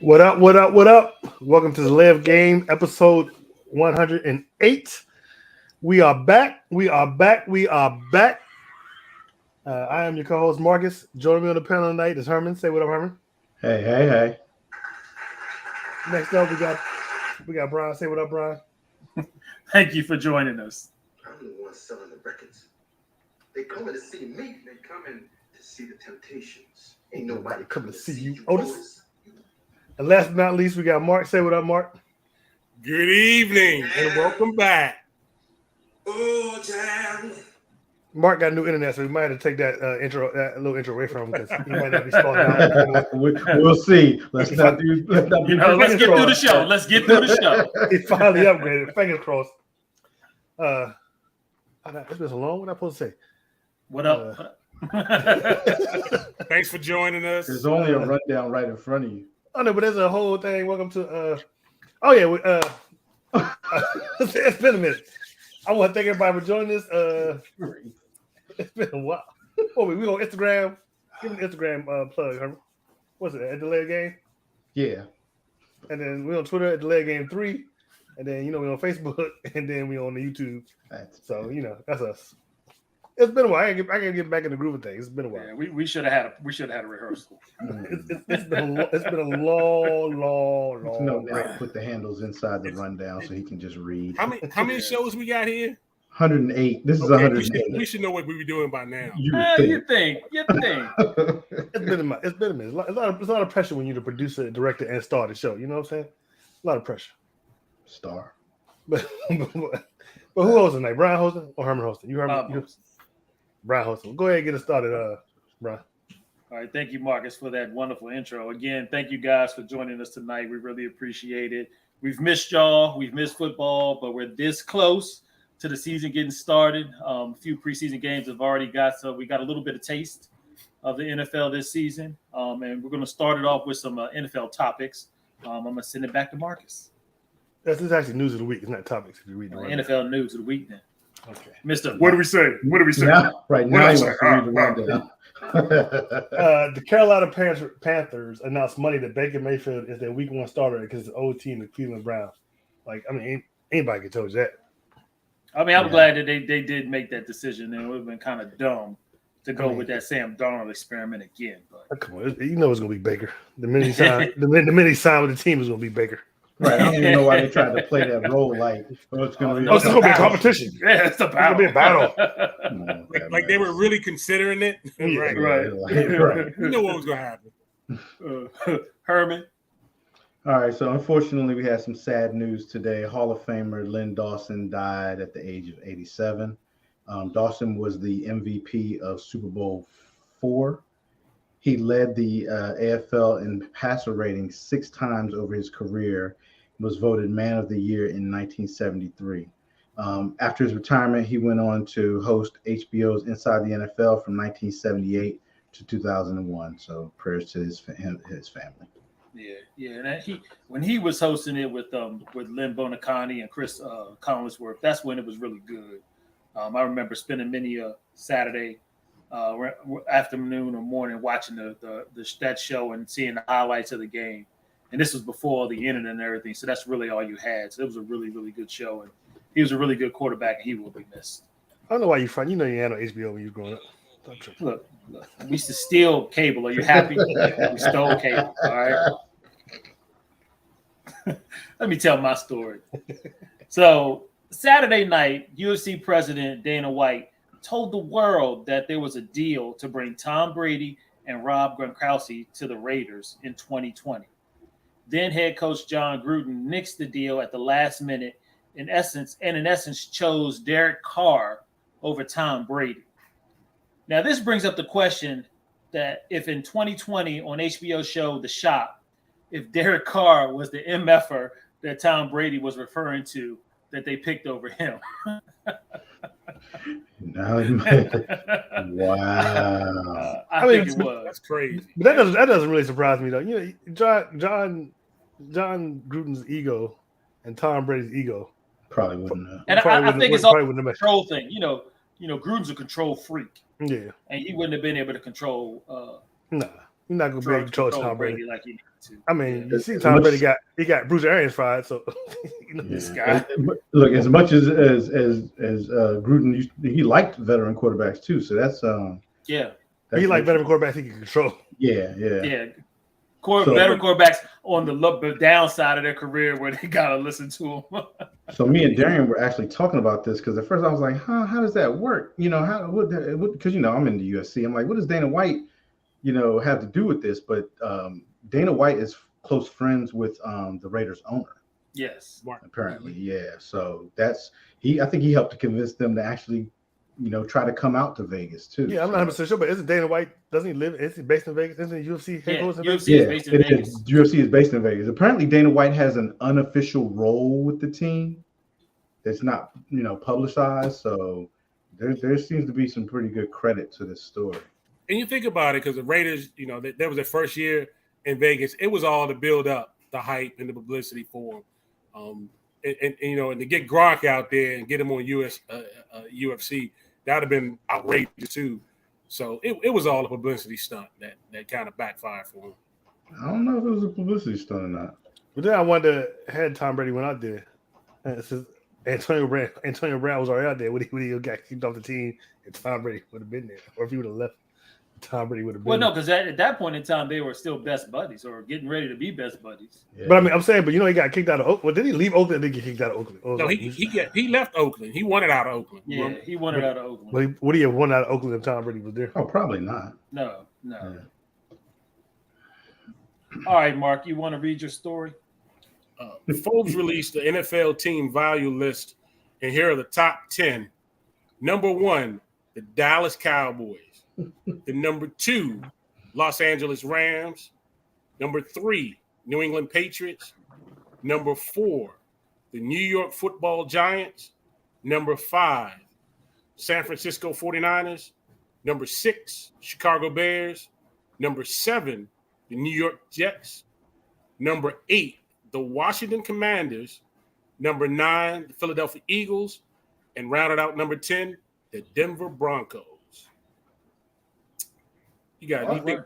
What up? What up? What up? Welcome to the Live Game, episode 108. We are back. We are back. We are back. I am your co-host Marcus. Joining me on the panel tonight is Herman. Say what up, Herman. Hey. Next up, we got Brian. Say what up, Brian. Thank you for joining us. I'm the one selling the records. They coming to see me. They coming to see the Temptations. Ain't nobody coming to see you, Otis. And last but not least, we got Mark. Say what up, Mark. Good evening and welcome back. Oh, damn. Mark got new internet, so we might have to take that little intro away from him because he might not be spelled out. We'll see. Let's get through the show. Let's get through the show. He finally upgraded. Fingers crossed. It's been so long. What am I supposed to say? What up? Thanks for joining us. There's only a rundown right in front of you. Oh no, but there's a whole thing. Welcome to it's been a minute. I want to thank everybody for joining us. It's been a while. Oh, we on Instagram. Give me an Instagram plug, Herman. What's it? At the Leg Game? Yeah. And then we on Twitter at the Leg Game 3. And then we on Facebook, and then we on the YouTube. So that's us. It's been a while. I can get back in the groove of things. It's been a while. Yeah, we should have had a rehearsal. It's been a long. No, put the handles inside the rundown so he can just read. How many shows we got here? 108. This is 108. We should know what we were doing by now. You think? It's been a minute. It's a lot of pressure when you're the producer, director, and star of the show. You know what I'm saying? A lot of pressure. Star. But who hosting tonight? Brian hosting or Herman hosting? You Herman? Brian hosting. Go ahead and get us started, Brian. All right, thank you, Marcus, for that wonderful intro. Again, thank you guys for joining us tonight. We really appreciate it. We've missed y'all. We've missed football, but we're this close to the season getting started. A few preseason games have already got, so we got a little bit of taste of the NFL this season. And we're going to start it off with some NFL topics. I'm going to send it back to Marcus. This is actually news of the week. It's not topics if you read the NFL news of the week then. Okay. Mr. What do we say? Now, right now, you want to read the rundown. The Carolina Panthers announced Monday that Baker Mayfield is their week 1 starter because it's old team, the Cleveland Browns. Anybody could tell you that. I'm glad that they did make that decision, and it would have been kind of dumb to go with that Sam Darnold experiment again. But come on, it's going to be Baker. The minute he signed, with the team is going to be Baker. Right, I don't even know why they tried to play that role like it's going to be. It's going to be a competition. Yeah, it's a battle. It's going to be a battle. Like they were really considering it. Right. You know what was going to happen. Herman. All right, so unfortunately, we had some sad news today. Hall of Famer Len Dawson died at the age of 87. Dawson was the MVP of Super Bowl IV. He led the AFL in passer rating 6 times over his career, was voted Man of the Year in 1973. After his retirement, he went on to host HBO's Inside the NFL from 1978 to 2001. So prayers to his family. Yeah. And when he was hosting it with Lynn Bonacani and Chris Collinsworth, that's when it was really good. I remember spending many a Saturday afternoon or morning watching that show and seeing the highlights of the game. And this was before the internet and everything, so that's really all you had. So it was a really, really good show, and he was a really good quarterback, and he will be missed. I don't know why you find you had no HBO when you were growing up. Look, we used to steal cable. Are you happy? We stole cable. All right. Let me tell my story. So Saturday night, UFC president Dana White told the world that there was a deal to bring Tom Brady and Rob Gronkowski to the Raiders in 2020. Then head coach John Gruden nixed the deal at the last minute, in essence chose Derek Carr over Tom Brady. Now, this brings up the question that if in 2020 on HBO show The Shop, if Derek Carr was the MFer that Tom Brady was referring to, that they picked over him. Wow. I think it was. That's crazy. But that doesn't really surprise me though. John Gruden's ego and Tom Brady's ego probably wouldn't have. And I think it's all a control thing. Gruden's a control freak. Yeah. And he wouldn't have been able to control You're not gonna be able to control Tom Brady. like you need to. I mean, Yeah. you see, Tom Brady got Bruce Arians fired, so you know, This guy. Look, as much as Gruden, he liked veteran quarterbacks too. So that's Yeah. he like veteran quarterbacks he can control. Yeah. Veteran quarterbacks on the downside of their career where they gotta listen to them. So me and Darian were actually talking about this because at first I was like, how does that work? You know, because you know I'm in the UFC. I'm like, what does Dana White, you know, have to do with this? But Dana White is close friends with the Raiders owner. Yes. Apparently, yeah. So that's I think he helped to convince them to actually, you know, try to come out to Vegas too. Yeah, I'm not 100% sure, but isn't Dana White, doesn't he live, is he based in Vegas? Isn't the UFC headquarters in Vegas? UFC is based in Vegas. UFC is based in Vegas. Apparently, Dana White has an unofficial role with the team that's not, you know, publicized. So there seems to be some pretty good credit to this story. And you think about it, because the Raiders, you know, that was their first year in Vegas. It was all to build up the hype and the publicity for them. And you know, and to get Gronk out there and get him on UFC, that would have been outrageous too. So it was all a publicity stunt that kind of backfired for him. I don't know if it was a publicity stunt or not. But then I wonder, had Tom Brady went out there, and since Antonio Brown was already out there, would he have got kicked off the team and Tom Brady would have been there? Or if he would have left, Tom Brady would have been Well, no, there. because at that point in time, they were still best buddies or getting ready to be best buddies. Yeah. But I mean, I'm saying, but you know, he got kicked out of Oakland. Well, did he leave Oakland or did he get kicked out of Oakland? No, he left Oakland. He wanted out of Oakland. Yeah, he wanted out of Oakland. But would he have won out of Oakland if Tom Brady was there? Oh, probably not. No. Yeah. All right, Mark, you want to read your story? Forbes released the NFL team value list, and here are the top 10. Number 1, the Dallas Cowboys. The number 2, Los Angeles Rams. Number 3, New England Patriots. Number 4, the New York Football Giants. Number 5, San Francisco 49ers. Number 6, Chicago Bears. Number 7, the New York Jets. Number 8, the Washington Commanders. Number 9, the Philadelphia Eagles. And rounded out number 10, the Denver Broncos. You think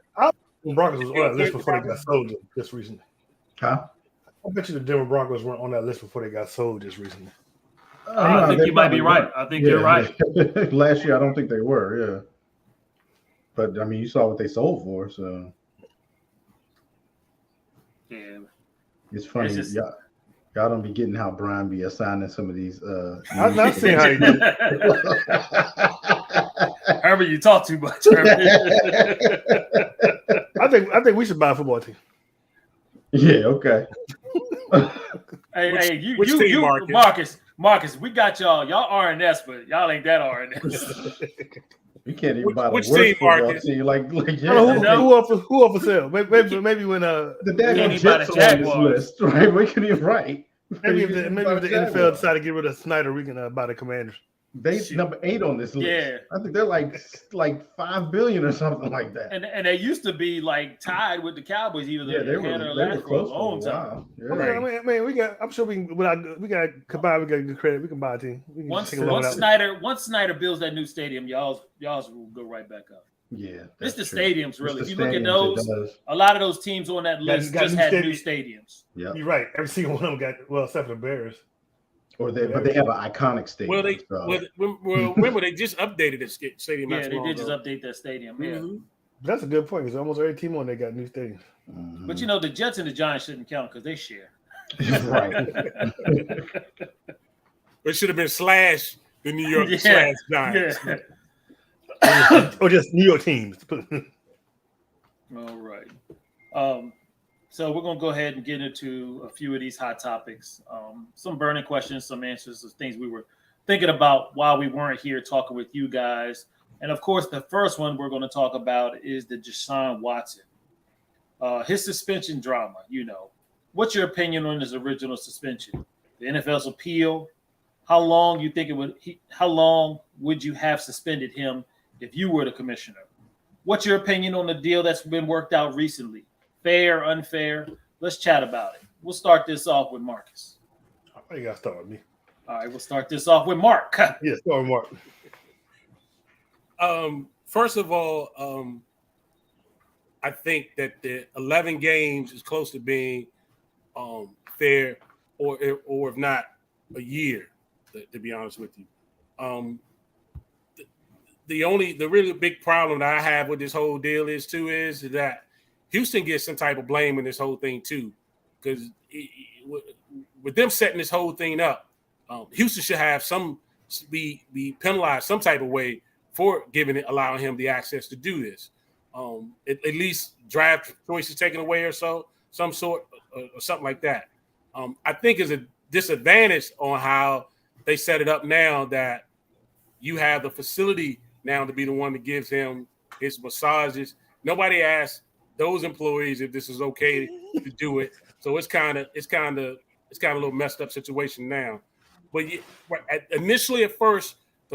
The Broncos was on that list before they got sold just recently. Huh? I bet you the Denver Broncos weren't on that list before they got sold just recently. I think you might be right. I think you're right. Last year, I don't think they were. Yeah. But I mean, you saw what they sold for, so Yeah. it's funny. It's just- y'all don't be getting how Brian be assigning some of these. I'm not saying how he did it. Herbert, you talk too much. Herbert. I think we should buy a football team. Yeah. Okay. Hey, which team, Marcus, we got y'all. Y'all RNS, but y'all ain't that RNS. You can't even buy the which worst team, football Marcus? team. Like I don't know who up for sale? Maybe when the You daggone ain't buy Jets the are on this Jaguars. list, right? We couldn't even write. maybe if the NFL decide to get rid of Snyder, we can buy the Commanders. They number 8 on this list. Yeah. I think they're like $5 billion or something like that. and they used to be like tied with the Cowboys, either Yeah, they head or were last for a close long for a time. while. Yeah. I mean, we got. I'm sure we can. We got combined. We got good credit. We can buy a team. We can Once take a loan out. Snyder builds that new stadium, y'all's will go right back up. Yeah, It's the true. stadiums, really. It's If the you look at stadiums, those, it does. a lot of those teams on that list got just new had new stadiums. Yeah, You're right. Every single one of them got except for the Bears. but they have an iconic stadium. Remember they just updated the stadium. Yeah, they did just update that stadium. Yeah, Mhm. That's a good point because almost every team on there got new stadiums. Mhm. but you know the Jets and the Giants shouldn't count because they share. right. It should have been slash the New York Yeah, slash Giants. Yeah. Or just New York teams. All right. So we're gonna go ahead and get into a few of these hot topics. Some burning questions, some answers, some things we were thinking about while we weren't here talking with you guys. And of course, the first one we're going to talk about is the Deshaun Watson, his suspension drama. You know, what's your opinion on his original suspension? The NFL's appeal. How long you think it would? How long would you have suspended him if you were the commissioner? What's your opinion on the deal that's been worked out recently? Fair, unfair? Let's chat about it. We'll start this off with Marcus. Why you got to start with me? All right, we'll start this off with Mark. Yeah, start with Mark. First of all, I think that the 11 games is close to being fair, or if not a year, to be honest with you. The really big problem that I have with this whole deal is that Houston gets some type of blame in this whole thing too, because with them setting this whole thing up, Houston should have be penalized some type of way for allowing him the access to do this. At least draft choices taken away or some sort or something like that. I think is a disadvantage on how they set it up now, that you have the facility now to be the one that gives him his massages. Nobody asked those employees if this is okay to do it. So it's kind of a little messed up situation now. But initially, the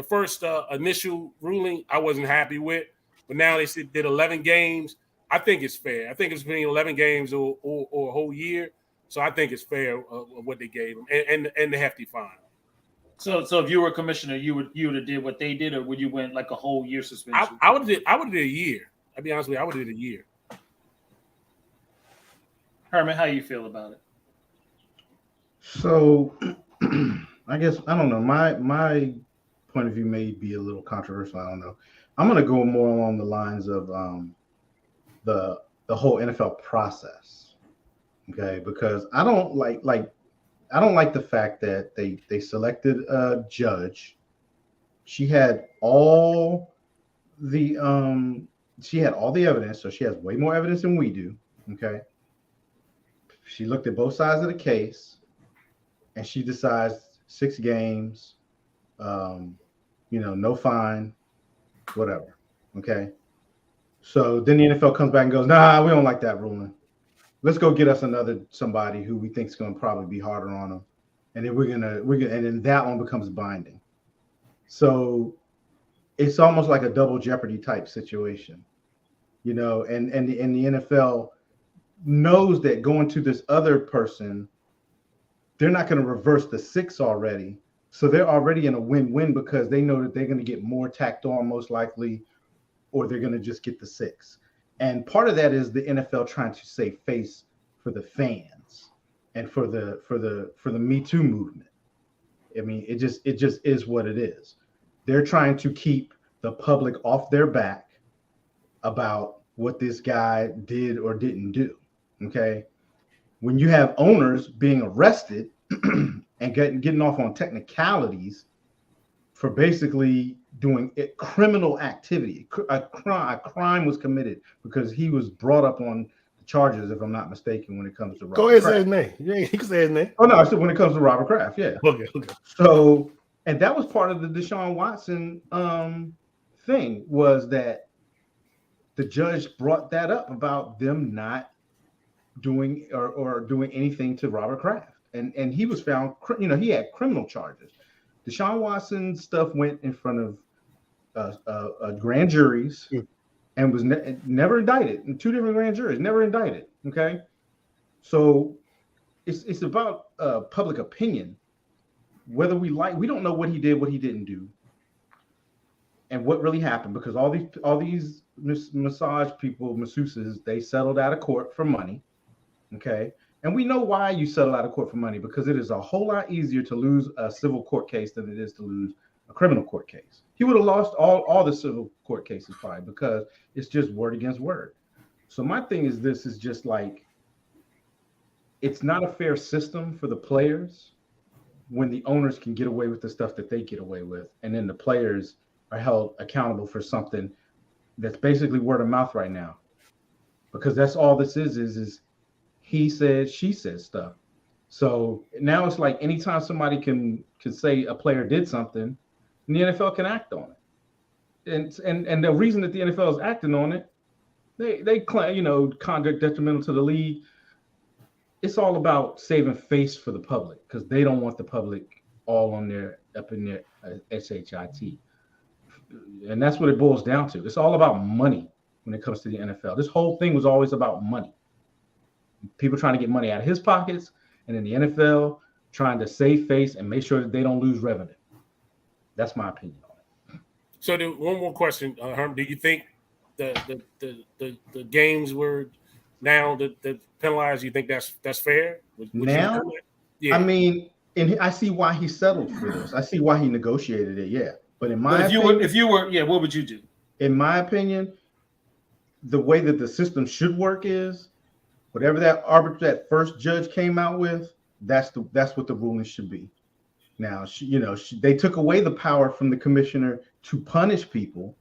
first initial ruling, I wasn't happy with. But now they did 11 games. I think it's fair. I think it's between 11 games or a whole year. So I think it's fair of what they gave him and the hefty fine. So if you were a commissioner, you would have did what they did, or would you went like a whole year suspension? I would have did a year. I'll be honest with you, I would have did a year. Herman, how you feel about it? So I guess I don't know. My point of view may be a little controversial. I don't know. I'm going to go more along the lines of the whole NFL process. Okay, because I don't like the fact that they selected a judge. She had all the evidence, so she has way more evidence than we do. Okay. She looked at both sides of the case, and she decides 6 games, no fine, whatever. Okay. So then the NFL comes back and goes, nah, we don't like that ruling. Let's go get us somebody who we think is going to probably be harder on them, and then and then that one becomes binding. So it's almost like a double jeopardy type situation, and the NFL knows that going to this other person, they're not going to reverse the 6 already, so they're already in a win-win because they know that they're going to get more tacked on most likely, or they're going to just get the 6. And part of that is the NFL trying to save face for the fans and for the Me Too movement. I mean, it just is what it is. They're trying to keep the public off their back about what this guy did or didn't do. Okay, when you have owners being arrested and getting off on technicalities for basically doing criminal activity. A crime was committed because he was brought up on the charges, if I'm not mistaken, when it comes to Robert Go ahead, Kraft. say his name. Yeah, he can say his name. Oh, no, I said when it comes to Robert Kraft, yeah. Okay. So, and that was part of the Deshaun Watson thing, was that the judge brought that up about them not doing or doing anything to Robert Kraft. And he was found, he had criminal charges. Deshaun Watson stuff went in front of grand juries and was never indicted. And 2 different grand juries, never indicted. Okay, so it's about public opinion. Whether we don't know what he did, what he didn't do, and what really happened, because all these massage people, masseuses, they settled out of court for money. Okay. And we know why you settle out of court for money, because it is a whole lot easier to lose a civil court case than it is to lose a criminal court case. He would have lost all the civil court cases probably, because it's just word against word. So my thing is, this is just like, it's not a fair system for the players when the owners can get away with the stuff that they get away with, and then the players are held accountable for something that's basically word of mouth right now. Because that's all this is he said, she said stuff. So now it's like anytime somebody can say a player did something, and the NFL can act on it. And the reason that the NFL is acting on it, they claim, conduct detrimental to the league. It's all about saving face for the public, because they don't want the public all up in their shit. And that's what it boils down to. It's all about money when it comes to the NFL. This whole thing was always about money. People trying to get money out of his pockets, and then the NFL trying to save face and make sure that they don't lose revenue. That's my opinion on it. So one more question, Herm. Do you think the games were now the penalized? You think that's fair? Would you Now, agree with that? Yeah. I mean, and I see why he settled for this. I see why he negotiated it. Yeah, but in But my if you were, yeah, what would you do? in my opinion, the way that the system should work is whatever that first judge came out with, that's what the ruling should be. Now, they took away the power from the commissioner to punish people,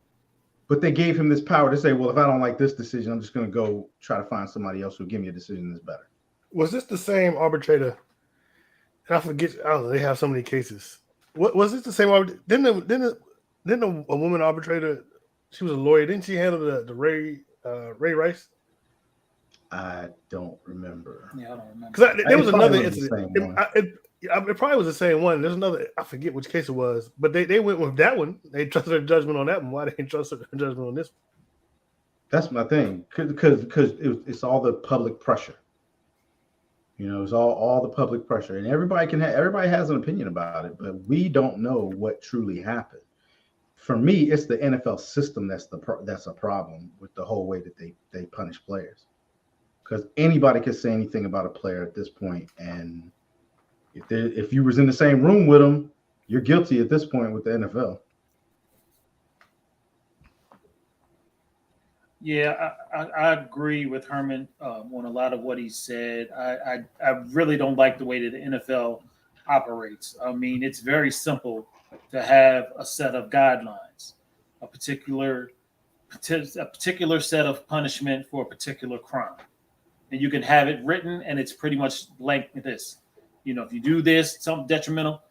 but they gave him this power to say, well, if I don't like this decision, I'm just going to go try to find somebody else who will give me a decision that's better. Was this the same arbitrator? And I forget. I don't know. They have so many cases. What was this the same arbitrator? Didn't a woman arbitrator? She was a lawyer. Didn't she handle the Ray Rice? I don't remember. Yeah, I don't remember. Because there was another wasn't the incident. same one. It probably was the same one. There's another. I forget which case it was, but they went with that one. They trusted their judgment on that one. Why they didn't trust their judgment on this one? That's my thing, because it's all the public pressure. It's all the public pressure, and everybody has an opinion about it, but we don't know what truly happened. For me, it's the NFL system that's a problem with the whole way that they punish players, because anybody can say anything about a player at this point, and if you was in the same room with them, you're guilty at this point with the NFL. Yeah, I agree with Herman on a lot of what he said. I really don't like the way that the NFL operates. I mean, it's very simple to have a set of guidelines, a particular set of punishment for a particular crime, and you can have it written, and it's pretty much like this. If you do this, something detrimental,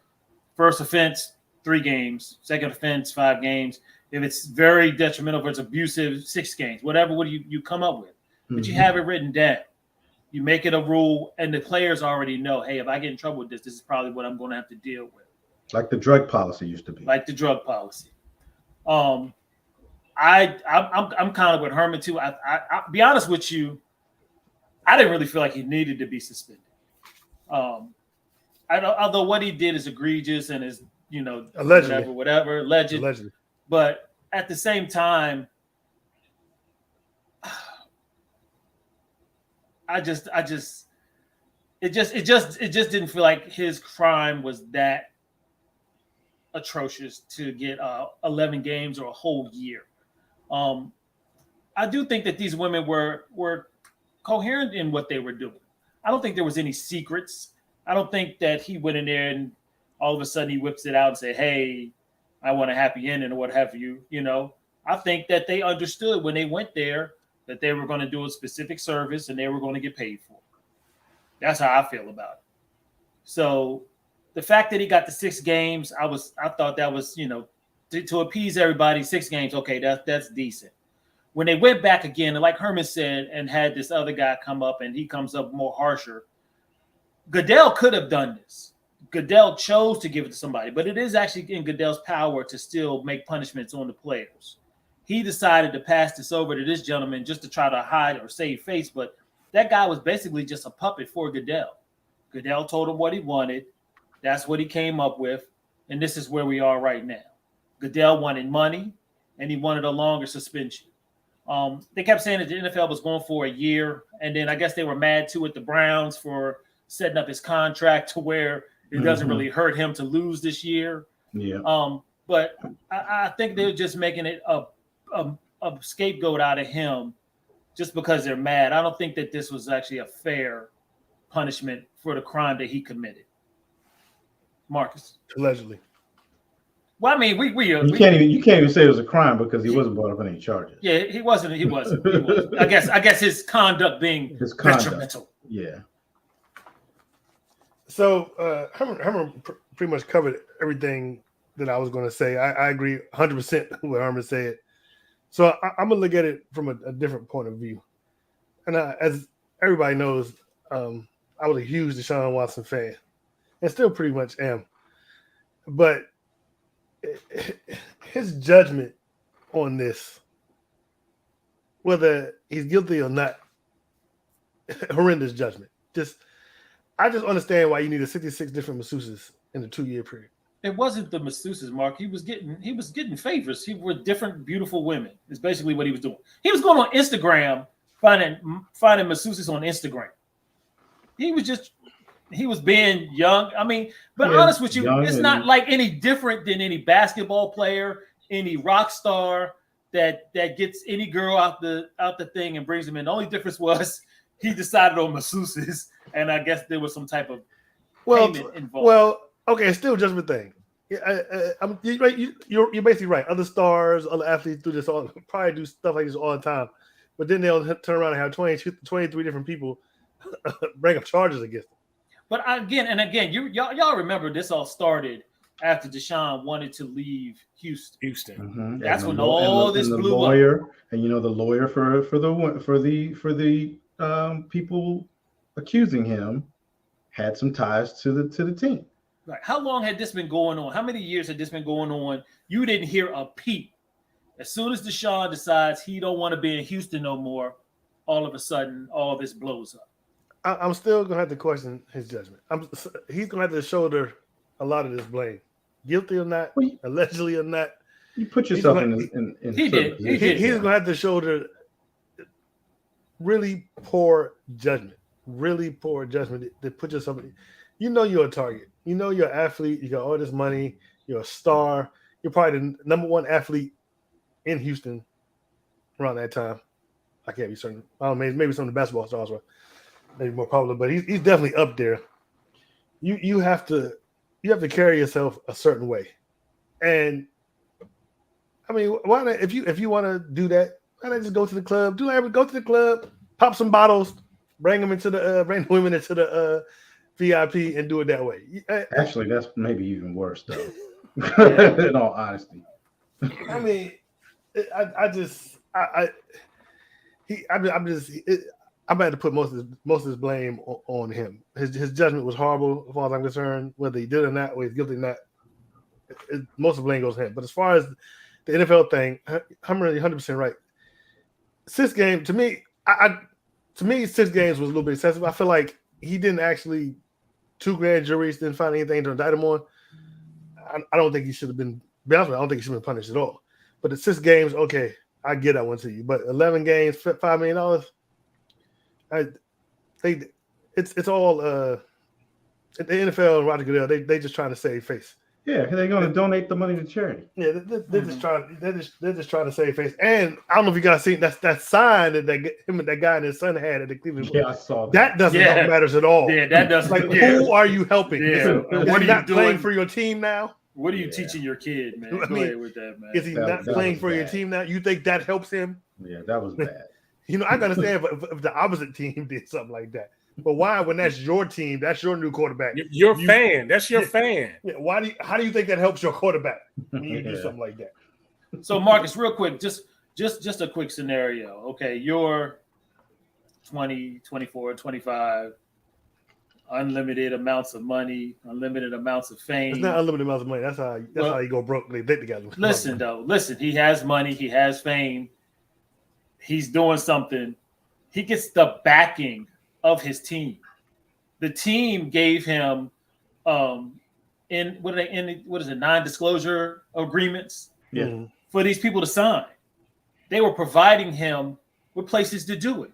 first offense, 3 games, second offense, 5 games. If it's very detrimental, if it's abusive, 6 games, whatever you come up with. But you have it written down. You make it a rule, and the players already know, hey, if I get in trouble with this is probably what I'm going to have to deal with. Like the drug policy used to be. Like the drug policy. I'm kind of with Herman too. I'll be honest with you, I didn't really feel like he needed to be suspended. Although what he did is egregious and is, Allegedly. whatever, allegedly. But at the same time, it just didn't feel like his crime was that atrocious to get 11 games or a whole year. I do think that these women were coherent in what they were doing. I don't think there was any secrets. I don't think that he went in there and all of a sudden he whips it out and say, hey, I want a happy ending or what have you. I think that they understood when they went there that they were going to do a specific service and they were going to get paid for it. That's how I feel about it. So the fact that he got the 6 games, I thought that was, to appease everybody, 6 games. Okay, that's decent. When they went back again, and like Herman said, and had this other guy come up and he comes up more harsher, Goodell could have done this. Goodell chose to give it to somebody, but it is actually in Goodell's power to still make punishments on the players. He decided to pass this over to this gentleman just to try to hide or save face, but that guy was basically just a puppet for Goodell. Goodell told him what he wanted. That's what he came up with, and this is where we are right now. Goodell wanted money, and he wanted a longer suspension. They kept saying that the NFL was going for a year, and then I guess they were mad too at the Browns for setting up his contract to where it doesn't really hurt him to lose this year. Yeah. But I think they're just making it a scapegoat out of him just because they're mad. I don't think that this was actually a fair punishment for the crime that he committed. Marcus. Allegedly. Well, I mean, you can't even say it was a crime because he wasn't brought up in any charges. Yeah, he wasn't. I guess his conduct being detrimental. Yeah. So Herman pretty much covered everything that I was going to say. I agree 100% with what Herman said. So I'm going to look at it from a different point of view. And as everybody knows, I was a huge Deshaun Watson fan and still pretty much am. But his judgment on this, whether he's guilty or not, horrendous judgment. I just understand why you needed 66 different masseuses in a 2-year period. It wasn't the masseuses, Mark. He was getting favors. He were different, beautiful women. Is basically what he was doing. He was going on Instagram, finding masseuses on Instagram. He was being young. I mean, but honest with you, it's not like any different than any basketball player, any rock star that gets any girl out the thing and brings them in. The only difference was he decided on masseuses, and I guess there was some type of payment involved. Well, okay, it's still just a thing. You're basically right. Other stars, other athletes do this probably do stuff like this all the time, but then they'll turn around and have 23 different people bring up charges against them. But again, y'all remember this all started after Deshaun wanted to leave Houston. Mm-hmm. That's when all this blew lawyer, up. And the lawyer for the people accusing him had some ties to the team. Right. How long had this been going on? How many years had this been going on? You didn't hear a peep. As soon as Deshaun decides he don't want to be in Houston no more, all of a sudden, all this blows up. I'm still gonna have to question his judgment. He's gonna have to shoulder a lot of this blame, guilty or not, allegedly or not. You put yourself in. He did. He's gonna have to shoulder really poor judgment to put yourself in. You're a target. You're an athlete. You got all this money. You're a star. You're probably the number one athlete in Houston around that time. I can't be certain. I don't know, maybe some of the basketball stars were maybe more popular, but he's definitely up there. You have to carry yourself a certain way, and I mean, why not? If you want to do that, why not just go to the club? Go to the club, pop some bottles, bring them into bring the women into the VIP, and do it that way. Actually, that's maybe even worse, though. In all honesty, I mean, I'm about to put most of his blame on him. His judgment was horrible, as far as I'm concerned. Whether he did or not, or he's guilty or not, most of the blame goes to him. But as far as the NFL thing, I'm really 100% right. 6 games to me, 6 games was a little bit excessive. I feel like he didn't actually 2 grand juries didn't find anything to indict him on. I don't think he should have been. I don't think he should have been punished at all. But the 6 games, okay, I get that one to you. But 11 games, $5 million. It's all the NFL and Roger Goodell. They just trying to save face. Yeah, they're going to donate the money to charity. Yeah, they're just trying. They're just trying to save face. And I don't know if you guys seen that sign that him and that guy and his son had at the Cleveland. Yeah, I saw that. That doesn't help matters at all. Yeah, that doesn't. Like, who are you helping? Yeah. What are you not playing for your team now? What are you teaching your kid, man? Go ahead with that, man. Is he not playing for your team now? You think that helps him? Yeah, that was bad. I can understand if the opposite team did something like that. But why, when that's your team, that's your new quarterback? Your fan. That's your fan. Yeah, how do you think that helps your quarterback when you do something like that? So, Marcus, real quick, just a quick scenario. Okay, you're 20, 24, 25, unlimited amounts of money, unlimited amounts of fame. It's not unlimited amounts of money. That's how you go broke. They together. Listen. He has money. He has fame. He's doing something. He gets the backing of his team. The team gave him non-disclosure agreements for these people to sign. They were providing him with places to do it.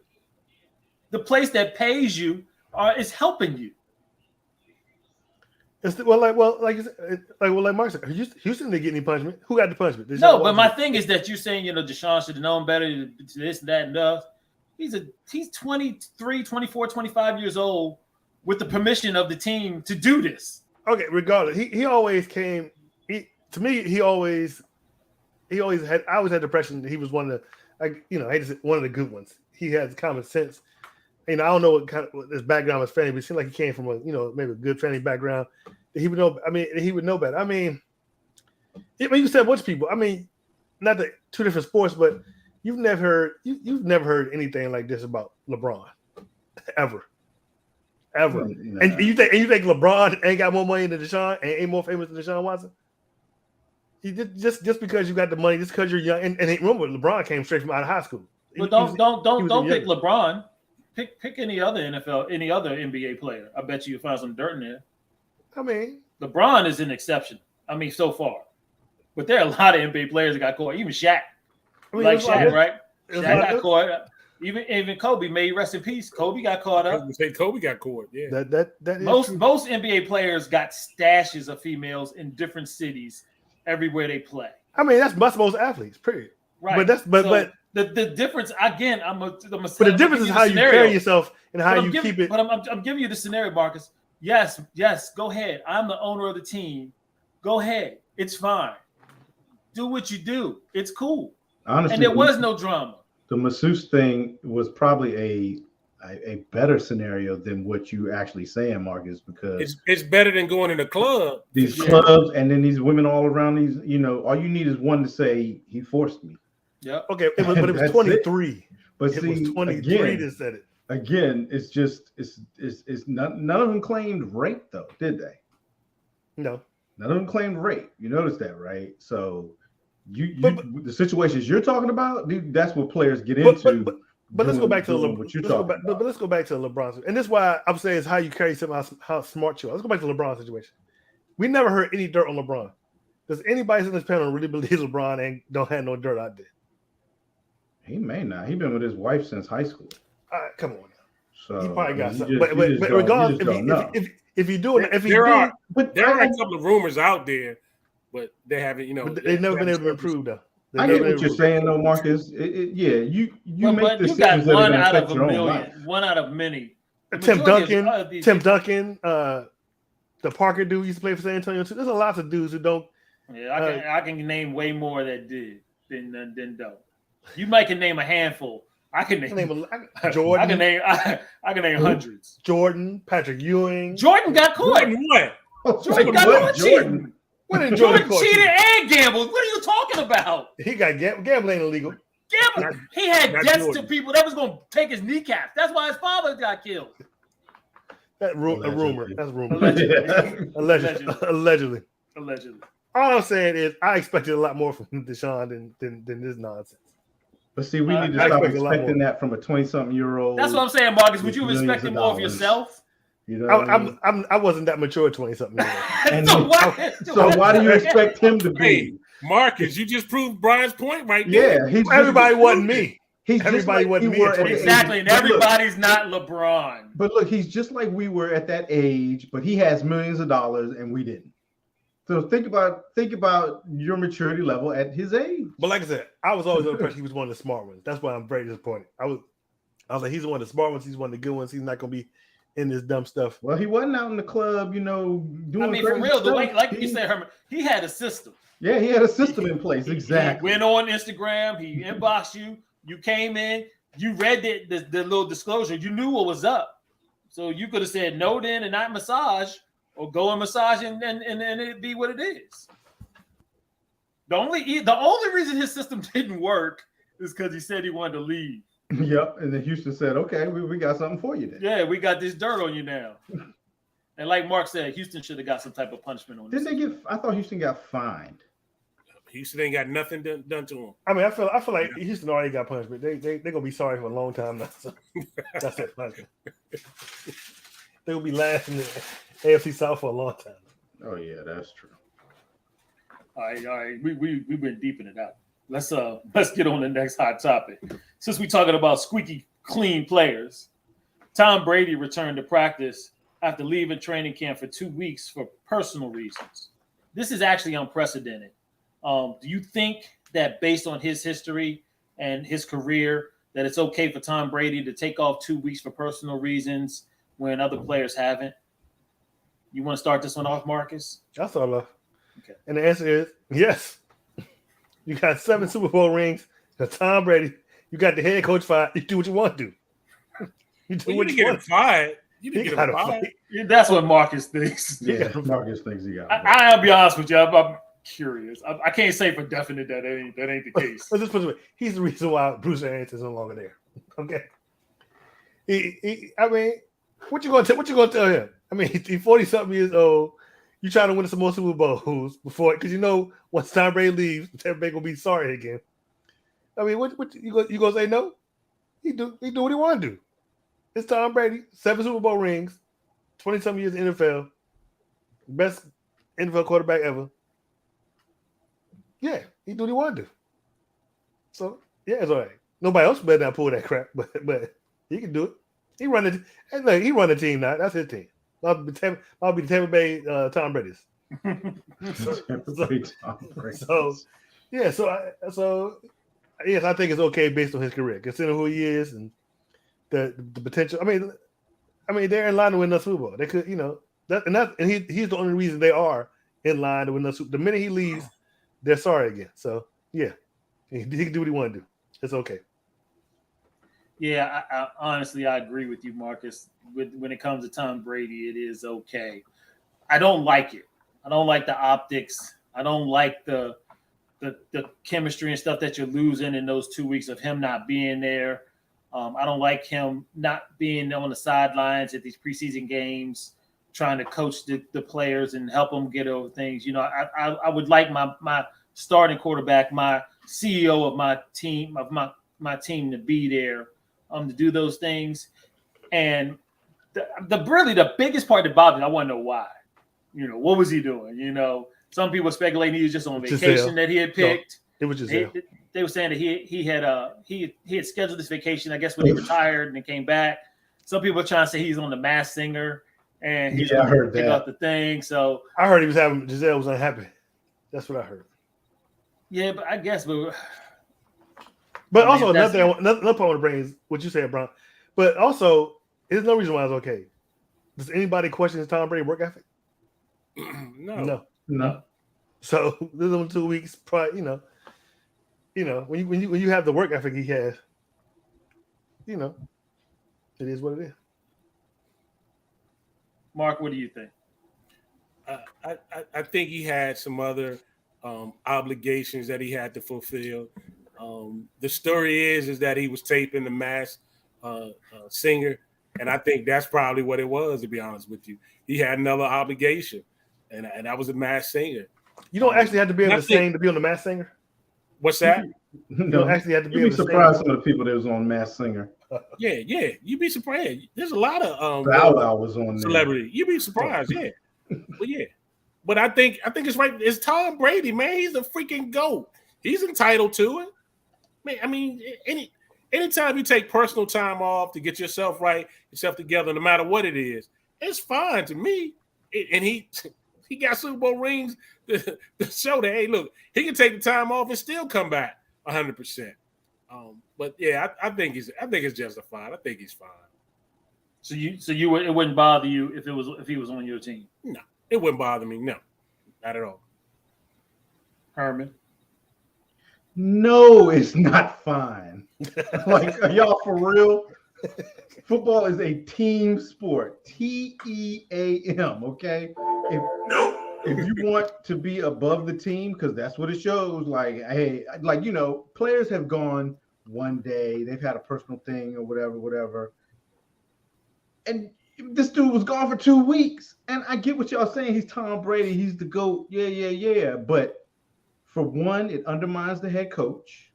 The place that pays you is helping you. Like Mark said, Houston didn't get any punishment. Who got the punishment? No, but my thing is that you're saying, Deshaun should have known better to this, that, and that. He's 23, 24, 25 years old with the permission of the team to do this. Okay, regardless, he always came. I always had the impression that he was one of the good ones. He has common sense. I don't know what his background was family, but it seemed like he came from maybe a good family background. He would know. He would know better. You said a bunch of people. Not the 2 different sports, but you've never heard anything like this about LeBron, ever. No. And you think LeBron ain't got more money than Deshaun and ain't more famous than Deshaun Watson? Just because you got the money, just because you're young, and remember LeBron came straight from out of high school. But don't pick LeBron. Pick any other NBA player. I bet you'll find some dirt in there. LeBron is an exception. I mean, so far. But there are a lot of NBA players that got caught. Even Shaq. I mean, Like it's like- Shaq, right? it's Shaq like- got caught. Even Kobe, may he rest in peace. Kobe got caught up. Say Kobe got caught. Yeah. That is Most true. NBA players got stashes of females in different cities everywhere they play. I mean, that's most athletes. Period. Right. But that's- but- the difference again. But the difference is how you carry yourself and how you keep it. But I'm giving you the scenario, Marcus. Yes, go ahead. I'm the owner of the team. Go ahead. It's fine. Do what you do. It's cool. Honestly, And there was no drama. the masseuse thing was probably a better scenario than what you actually saying, Marcus, because It's better than going in a club. these Yeah. clubs and then these women all around these, all you need is one to say he forced me. Yep. Okay, but it was That's 23. But It see, was 23 again, that said it. it's just it's none of them claimed rape though, did they? No. None of them claimed rape. You notice that, right? So But- the situations you're talking about, dude, that's what players get But- into. But let's go back to doing what you're talking about. But let's go back to LeBron. And this is why I'm saying is how you carry yourself, how smart you are. Let's go back to LeBron situation. We never heard any dirt on LeBron. Does anybody in this panel really believe LeBron don't have no dirt out there? He may not. He's been with his wife since high school. Come on now. So He probably got you something. just- But you just regardless, don't know. if you do it, if you There do, are But there are I- a couple of rumors out there, but they haven't. but they've never been able to improve though. They've I never get been what you're able to saying though, Marcus. Yeah, you make But you decisions got that are one going to out affect of a your own million. life. One out of many. The Tim majority Duncan, of these- the Parker dude used to play for San Antonio too. There's a lot of dudes who don't. Yeah, I can name way more that did than don't. You might can name a handful. I can I name can name Jordan, I can name hundreds. Jordan, Patrick Ewing. Jordan got caught. Jordan what? Jordan got What, caught Jordan? cheating. When did Jordan caught cheated you? and gambled. What are you talking about? He got gambling illegal. Gambling. He had not debts Jordan. to people that was going to take his kneecaps. That's why his father got killed. That a rumor. Allegedly. That's a rumor. Allegedly. Allegedly. Allegedly. All I'm saying is I expected a lot more from Deshaun than this nonsense. But see, we need to I stop expect a lot expecting more. that from a 20-something-year-old. That's what I'm saying, Marcus. Would with you have millions expected of more of dollars. yourself? You know what I mean? I wasn't that mature 20 something years old. And so why do you expect him to Hey, be? Marcus, you just proved Brian's point right there. Yeah, he's Everybody wasn't me. He's just everybody like wasn't we me were at at the 26. Exactly, age. and But look, everybody's not LeBron. But look, he's just like we were at that age, but he has millions of dollars and we didn't. So think about your maturity level at his age. But like I said, I was always under pressure. He was one of the smart ones. That's why I'm very disappointed. I was like, he's one of the smart ones. He's one of the good ones. He's not going to be in this dumb stuff. Well, he wasn't out in the club, doing. I mean, for crazy real, the stuff. way, like you said, Herman, he had a system. Yeah, he had a system in place. He Exactly. went on Instagram. He inboxed you. You came in. You read the little disclosure. You knew what was up. So you could have said no then and not massage, or go and massage and it'd be what it is. The only reason his system didn't work is because he said he wanted to leave. Yep. And then Houston said, "Okay, we got something for you then." Yeah, we got this dirt on you now. And like Mark said, Houston should have got some type of punishment on this. Didn't they get? I thought Houston got fined. Houston ain't got nothing done to him. I mean, I feel like Houston already got punishment. They're gonna be sorry for a long time now. So that's it. They will be last in the AFC South for a long time. Oh yeah, that's true. All right. We've been deeping it out. Let's get on the next hot topic. Since we're talking about squeaky clean players, Tom Brady returned to practice after leaving training camp for 2 weeks for personal reasons. This is actually unprecedented. Do you think that based on his history and his career, that it's okay for Tom Brady to take off 2 weeks for personal reasons when other players haven't? You want to start this one off, Marcus? That's all love. Okay. And the answer is yes. You got 7 Super Bowl rings. Now Tom Brady, you got the head coach fired. You do what you want to do. You do Well, you what didn't you get him want. fired. You He didn't get got him to fired. fight. That's what Marcus thinks. Yeah, Marcus thinks he got. it. I'll be honest with you. I'm curious. I can't say for definite that ain't the case. Let's just put it this way. He's the reason why Bruce Arians is no longer there. Okay. I mean, what you gonna tell him? I mean, he's 40-something years old. You trying to win some more Super Bowls before, because once Tom Brady leaves, everybody gonna be sorry again. I mean, what you gonna say no? He do what he want to do. It's Tom Brady, 7 Super Bowl rings, 20-something years in the NFL, best NFL quarterback ever. Yeah, he do what he want to do. So yeah, it's all right. Nobody else better not pull that crap, but he can do it. He run it. And look, he run the team now. That's his team. I'll be the Tampa Bay Tom Brady's. Tampa Bay Tom Brady. So yeah, so yes, I think it's okay based on his career, considering who he is and the potential. I mean, they're in line to win the Super Bowl. They could, and he's the only reason they are in line to win the Super Bowl. The minute he leaves, they're sorry again. So yeah, he can do what he want to do. It's okay. Yeah, I honestly I agree with you, Marcus. When it comes to Tom Brady, it is okay. I don't like it. I don't like the optics. I don't like the chemistry and stuff that you're losing in those 2 weeks of him not being there. I don't like him not being on the sidelines at these preseason games, trying to coach the players and help them get over things. I would like my starting quarterback, my CEO of my team, my team to be there, to do those things. And the biggest part that bothered me, I want to know why. What was he doing? Some people speculating he was just on vacation that he had picked. No, it was just they were saying that he had scheduled this vacation, I guess, when he retired and then came back. Some people are trying to say he's on the Masked Singer and he's I heard pick that. out the thing. So I heard Giselle was unhappy. That's what I heard. Yeah, but I guess, But also another point I want to bring is what you said, Bron. But also, there's no reason why it's okay. Does anybody question his Tom Brady work ethic? No. So this is 2 weeks, probably. When you have the work ethic he has, it is what it is. Mark, what do you think? I think he had some other obligations that he had to fulfill. The story is that he was taping the Masked Singer, and I think that's probably what it was. To be honest with you, he had another obligation, and that was a Masked Singer. You don't actually have to be able to sing to be on the Masked Singer. What's that? You don't actually have to be You'd able be to surprised sing. some of the people that was on Masked Singer. Yeah, you'd be surprised. There's a lot of Bow Wow was on there. celebrity. You'd be surprised, yeah. But yeah, but I think it's right. It's Tom Brady, man. He's the freaking GOAT. He's entitled to it. Man, I mean, anytime you take personal time off to get yourself right, yourself together, no matter what it is, it's fine to me. And he got Super Bowl rings to show that, hey, look, he can take the time off and still come back 100%. But yeah, I think it's justified. I think he's fine. So it wouldn't bother you if he was on your team? No, it wouldn't bother me. No, not at all. Herman? No, it's not fine. Like, are y'all for real? Football is a team sport. TEAM, okay? If you want to be above the team, because that's what it shows, like, hey, players have gone one day, they've had a personal thing or whatever. And this dude was gone for 2 weeks. And I get what y'all saying. He's Tom Brady. He's the GOAT. Yeah. But for one, it undermines the head coach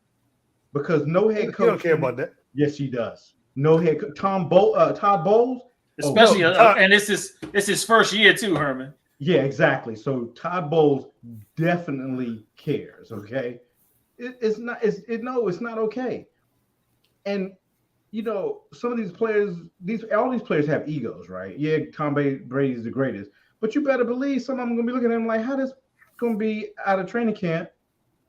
because no head coach. You don't care about that. Yes, he does. No head coach. Todd Bowles. Especially, and it's his first year too, Herman. Yeah, exactly. So Todd Bowles definitely cares. Okay, it's not okay. And some of these players, all these players have egos, right? Yeah, Tom Brady is the greatest, but you better believe some of them are gonna be looking at him like, how this gonna be out of training camp,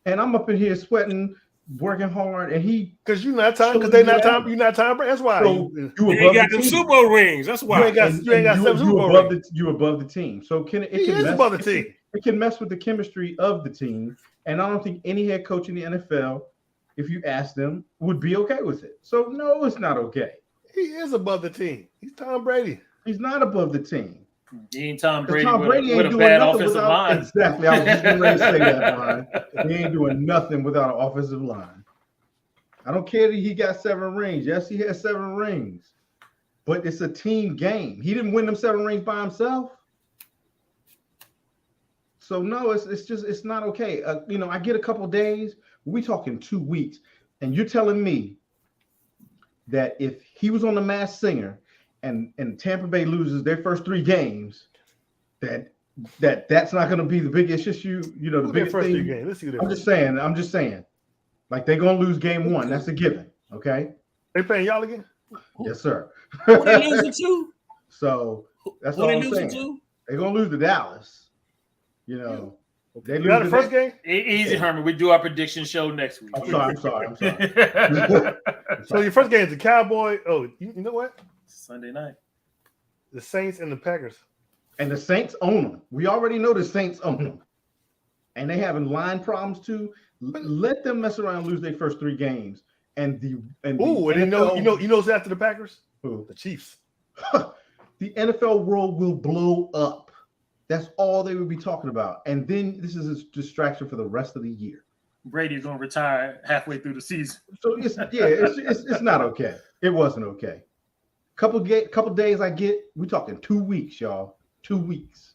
and I'm up in here sweating, working hard, and because you're not Tom, because they're not Tom. You're not Tom Brady. That's why you ain't got them Super Bowl rings. That's why you ain't got seven Super Bowl rings. You're above the team, so above the team. It can mess with the chemistry of the team, and I don't think any head coach in the NFL, if you ask them, would be okay with it. So no, it's not okay. He is above the team. He's Tom Brady. He's not above the team. He ain't Tom Brady, with a bad offensive line. Exactly. I was just going to say that, Brian. He ain't doing nothing without an offensive line. I don't care that he got 7 rings. Yes, he has 7 rings. But it's a team game. He didn't win them 7 rings by himself. So no, it's not okay. I get a couple days. We talking 2 weeks, and you're telling me that if he was on the Masked Singer and Tampa Bay loses their first 3 games, that that's not going to be the biggest issue. You know, the biggest first thing. three games. Let's see what I'm just saying. Like they're going to lose game one. That's a given. Okay. They playing y'all again? Yes, sir. Who they losing to? So that's Who all they I'm losing saying. to? They're going to lose to Dallas. You know, they You got lose the to first game? Easy, Herman. We do our prediction show next week. I'm sorry. So your first game is the Cowboy. Oh, you know what? Sunday night. The Saints and the Packers. And the Saints own them. We already know the Saints own them. And they having line problems too. Let them mess around and lose their first three games. And you know who's after the Packers? Who? The Chiefs. The NFL world will blow up. That's all they would be talking about. And then this is a distraction for the rest of the year. Brady's gonna retire halfway through the season. So it's not okay. It wasn't okay. Couple days I get. We talking 2 weeks, y'all. 2 weeks.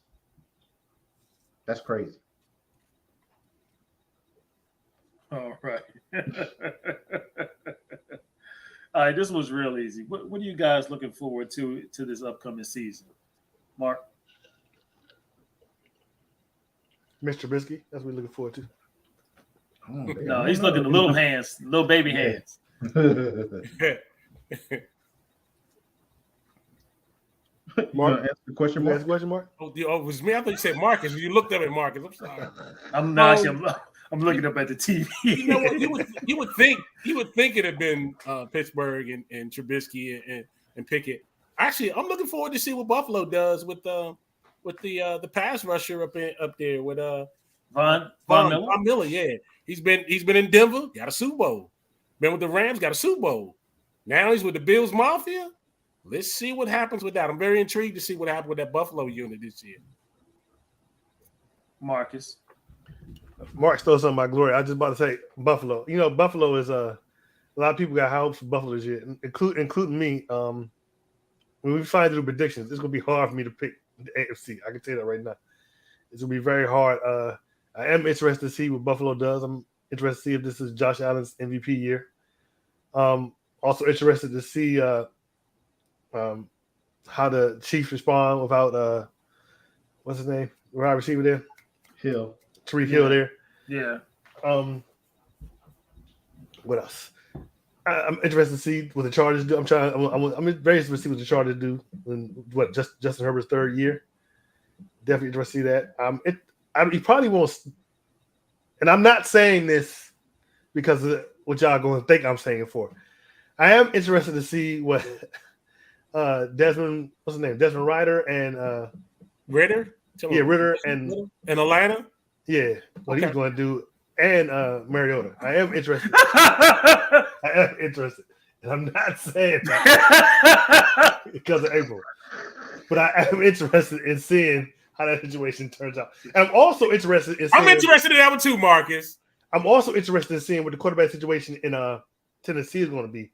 That's crazy. All right. All right, this was real easy. What are you guys looking forward to this upcoming season? Mark? Mr. Trubisky. That's what we're looking forward to. No, he's looking at little hands, little baby hands. Mark, answer the question, You Mark. ask a question, Mark? Oh, it was me. I thought you said Marcus. You looked up at Marcus. I'm sorry. I'm looking up at the TV. You know what? You would think it had been Pittsburgh and Trubisky and Pickett. Actually, I'm looking forward to see what Buffalo does with the pass rusher up there with Von Miller. Von Miller. Yeah, he's been in Denver, got a Super Bowl. Been with the Rams, got a Super Bowl. Now he's with the Bills Mafia. Let's see what happens with that. I'm very intrigued to see what happens with that Buffalo unit this year. Marcus. Mark stole something by Glory. I was just about to say Buffalo. You know, Buffalo is a lot of people got high hopes for Buffalo this year, including me. When we finally do predictions, it's gonna be hard for me to pick the AFC. I can tell you that right now. It's gonna be very hard. I am interested to see what Buffalo does. I'm interested to see if this is Josh Allen's MVP year. Also interested to see how the Chiefs respond without what's his name, the wide receiver there, Hill. Tariq Hill there. Yeah. What else? I'm interested to see what the Chargers do. I'm very interested to see what the Chargers do in Justin Herbert's third year. Definitely interested to see that. He probably won't. And I'm not saying this because of what y'all going to think I'm saying it for. I am interested to see what Desmond Ritter and Ritter? Ritter and Atlanta? Yeah, what he's going to do, and Mariota. I am interested. And I'm not saying that because of April, but I am interested in seeing how that situation turns out. And I'm also interested in. I'm interested in that one too, Marcus. I'm also interested in seeing what the quarterback situation in Tennessee is going to be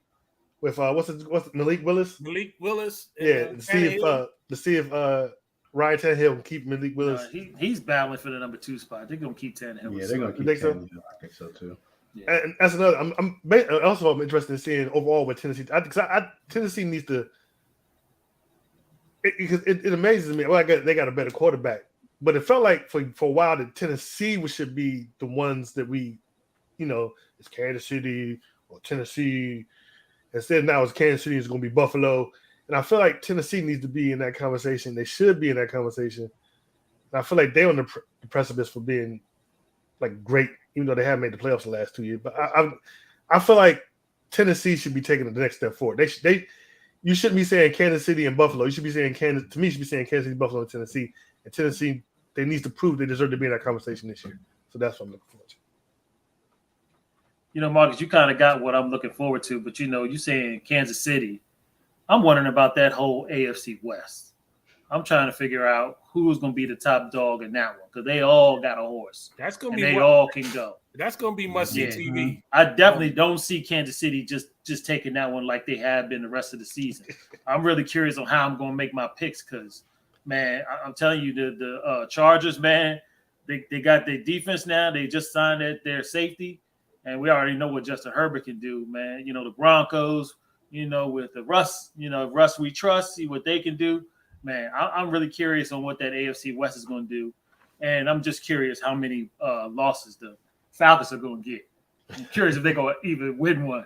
with what's Malik Willis. Malik Willis. Yeah, to see if Ryan Tannehill can keep Malik Willis. He's battling for the number 2 spot. They're gonna keep Tannehill. Yeah, they're gonna keep Tannehill. I think so too. Yeah. And that's another. I'm interested in seeing overall what Tennessee. Tennessee needs to. Because it amazes me. Well, they got a better quarterback, but it felt like for a while that Tennessee should be the ones that we, it's Kansas City or Tennessee. Instead, now it's Kansas City is going to be Buffalo. And I feel like Tennessee needs to be in that conversation. They should be in that conversation. And I feel like they're on the precipice for being like great, even though they haven't made the playoffs the last 2 years. But I feel like Tennessee should be taking the next step forward. You shouldn't be saying Kansas City and Buffalo. You should be saying Kansas. To me, you should be saying Kansas City, Buffalo, and Tennessee. And Tennessee, they need to prove they deserve to be in that conversation this year. So that's what I'm looking forward to. Marcus, you kind of got what I'm looking forward to, but you saying Kansas City. I'm wondering about that whole AFC West. I'm trying to figure out who's going to be the top dog in that one because they all got a horse. That's going to be. They all can go. That's going to be must-see TV. I definitely don't see Kansas City just taking that one like they have been the rest of the season. I'm really curious on how I'm going to make my picks because, man, I'm telling you, the Chargers, man, they got their defense now. They just signed their safety, and we already know what Justin Herbert can do, man. The Broncos, with the Russ, Russ we trust, see what they can do. man, I'm really curious on what that AFC West is going to do, and I'm just curious how many losses the Falcons are going to get. I'm curious if they're going to even win one.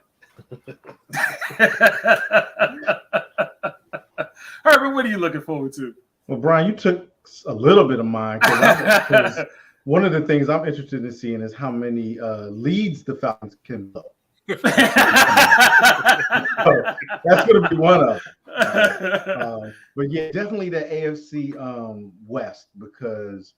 Herbert, what are you looking forward to? Well, Brian, you took a little bit of mine because one of the things I'm interested in seeing is how many leads the Falcons can blow. So that's going to be one of them. But yeah, definitely the AFC West, because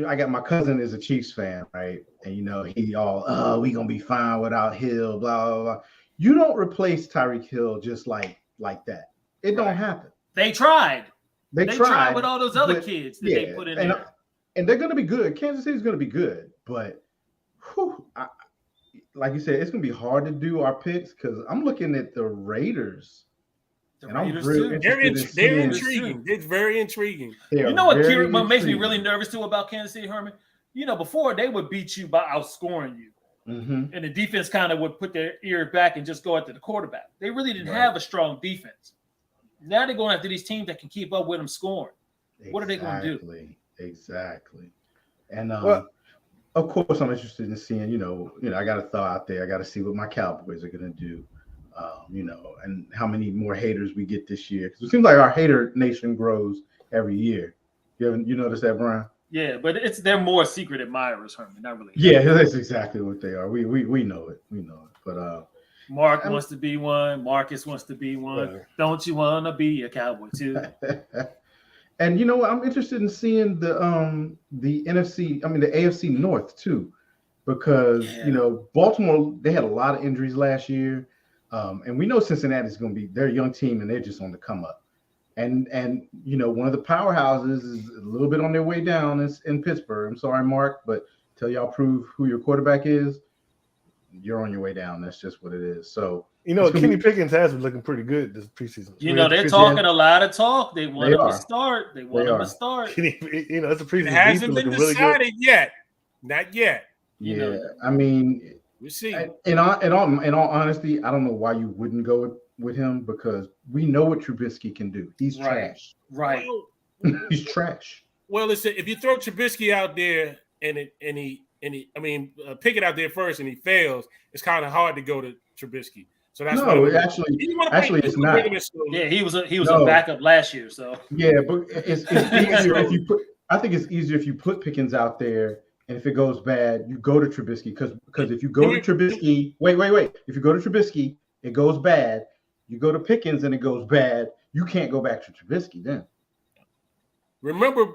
I got my cousin is a Chiefs fan, right? And he all, we gonna be fine without Hill, blah blah blah. You don't replace Tyreek Hill just like that. It don't happen. They tried. They tried with all those other kids that they put in there. And they're going to be good. Kansas City's going to be good. But, like you said, it's going to be hard to do our picks because I'm looking at the Raiders. The and Raiders I'm really too. They're intriguing. It's very intriguing. You know what makes me really nervous too about Kansas City, Herman? Before they would beat you by outscoring you. Mm-hmm. And the defense kind of would put their ear back and just go after the quarterback. They really didn't have a strong defense. Now they're going after these teams that can keep up with them scoring. What are they going to do? Exactly. And of course, I'm interested in seeing, I got to thaw out there. I got to see what my Cowboys are going to do, and how many more haters we get this year. Because it seems like our hater nation grows every year. You noticed that, Brian? Yeah, but they're more secret admirers, Herman. Not really. Yeah, that's exactly what they are. We know it. We know it. But Mark wants to be one. Marcus wants to be one. Right. Don't you want to be a Cowboy too? And I'm interested in seeing the NFC. I mean, the AFC North too, because Baltimore, they had a lot of injuries last year, and we know Cincinnati's going to be their young team, and they're just on the come up. And one of the powerhouses is a little bit on their way down in Pittsburgh. I'm sorry, Mark, but till y'all prove who your quarterback is, you're on your way down. That's just what it is. So Kenny Pickens has been looking pretty good this preseason. They're talking a lot of talk. They want him to start. They want him to start. It's a preseason. It hasn't been decided yet. Not yet. Yeah, I mean, we see. In all honesty, I don't know why you wouldn't go with him, because we know what Trubisky can do. He's trash. Right. He's trash. Well, listen, if you throw Trubisky out there and Pickett out there first and he fails, it's kind of hard to go to Trubisky. So that's actually it's not. Yeah, he was a backup last year. So yeah, but it's easier if you put. I think it's easier if you put Pickens out there, and if it goes bad, you go to Trubisky, because if you go to Trubisky, wait, if you go to Trubisky, it goes bad. You go to Pickens and it goes bad. You can't go back to Trubisky then. Remember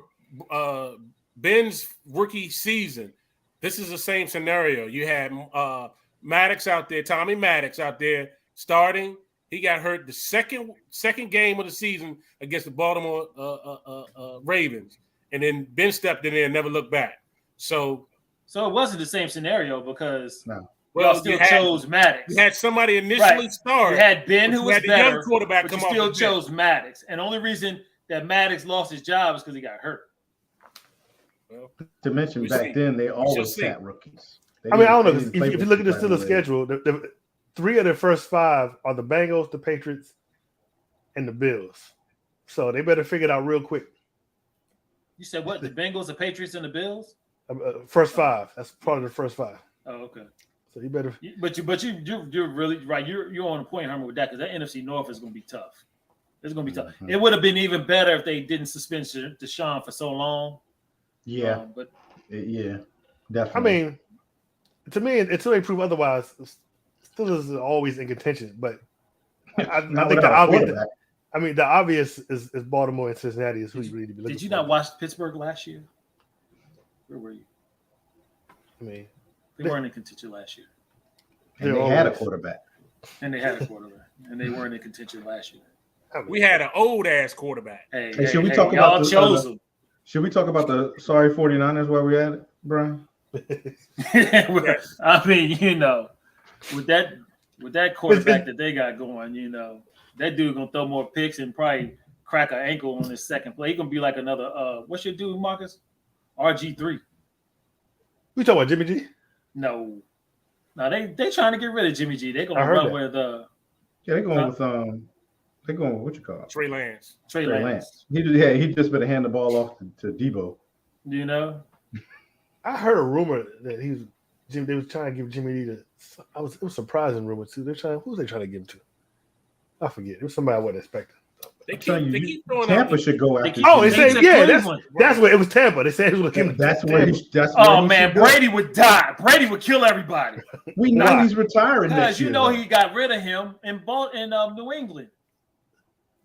Ben's rookie season. This is the same scenario. You had Maddox out there, Tommy Maddox out there starting. He got hurt the second game of the season against the Baltimore Ravens, and then Ben stepped in there and never looked back. So it wasn't the same scenario, because y'all still chose Maddox. You had somebody initially start. You had Ben, who was better, young quarterback, but you still chose Maddox. And the only reason that Maddox lost his job is because he got hurt. Well, to mention back then, they always sat rookies. I don't know. If you look at the Steelers schedule, the 3 of their first 5 are the Bengals, the Patriots, and the Bills. So they better figure it out real quick. You said what? The Bengals, the Patriots, and the Bills? First 5. That's part of the first 5. Oh, okay. So you better. But you're really right. You're on the point, Herman, with that, because that NFC North is going to be tough. It's going to be tough. Mm-hmm. It would have been even better if they didn't suspend Deshaun for so long. Yeah, yeah, definitely. I mean, to me, until they prove otherwise, Steelers is always in contention. But I think the obvious. I mean, the obvious is Baltimore and Cincinnati is who you really be looking for. Did you not watch Pittsburgh last year? Where were you? I mean, they weren't in contention last year. And they had a quarterback. And they had a quarterback. And they weren't in contention last year. We had an old ass quarterback. Hey, should we talk about y'all chose them? Should we talk about the sorry 49ers while we're at it, Brian? I mean, with that quarterback that they got going, that dude gonna throw more picks and probably crack an ankle on his second play. He gonna be like another what's your dude, Marcus? RG3. We talking about Jimmy G? No, they trying to get rid of Jimmy G. They gonna run with yeah, they're going with They're going with what you call it? Trey Lance. Trey Trey Lance. Lance. He just better hand the ball off to Debo. You know, I heard a rumor that they was trying to give Jimmy G it was a surprising rumor too. Who was they trying to give him to? I forget. It was somebody I wasn't expecting. They I'm telling keep you, throwing Tampa out. should go after. keep- Oh, they Jimmy said G. yeah. Cleveland. That's what it was. Tampa. They said it was looking. That's where he should man, go. Brady would die. Brady would kill everybody We know Why? he's retiring because next you year. know though. he got rid of him in New England.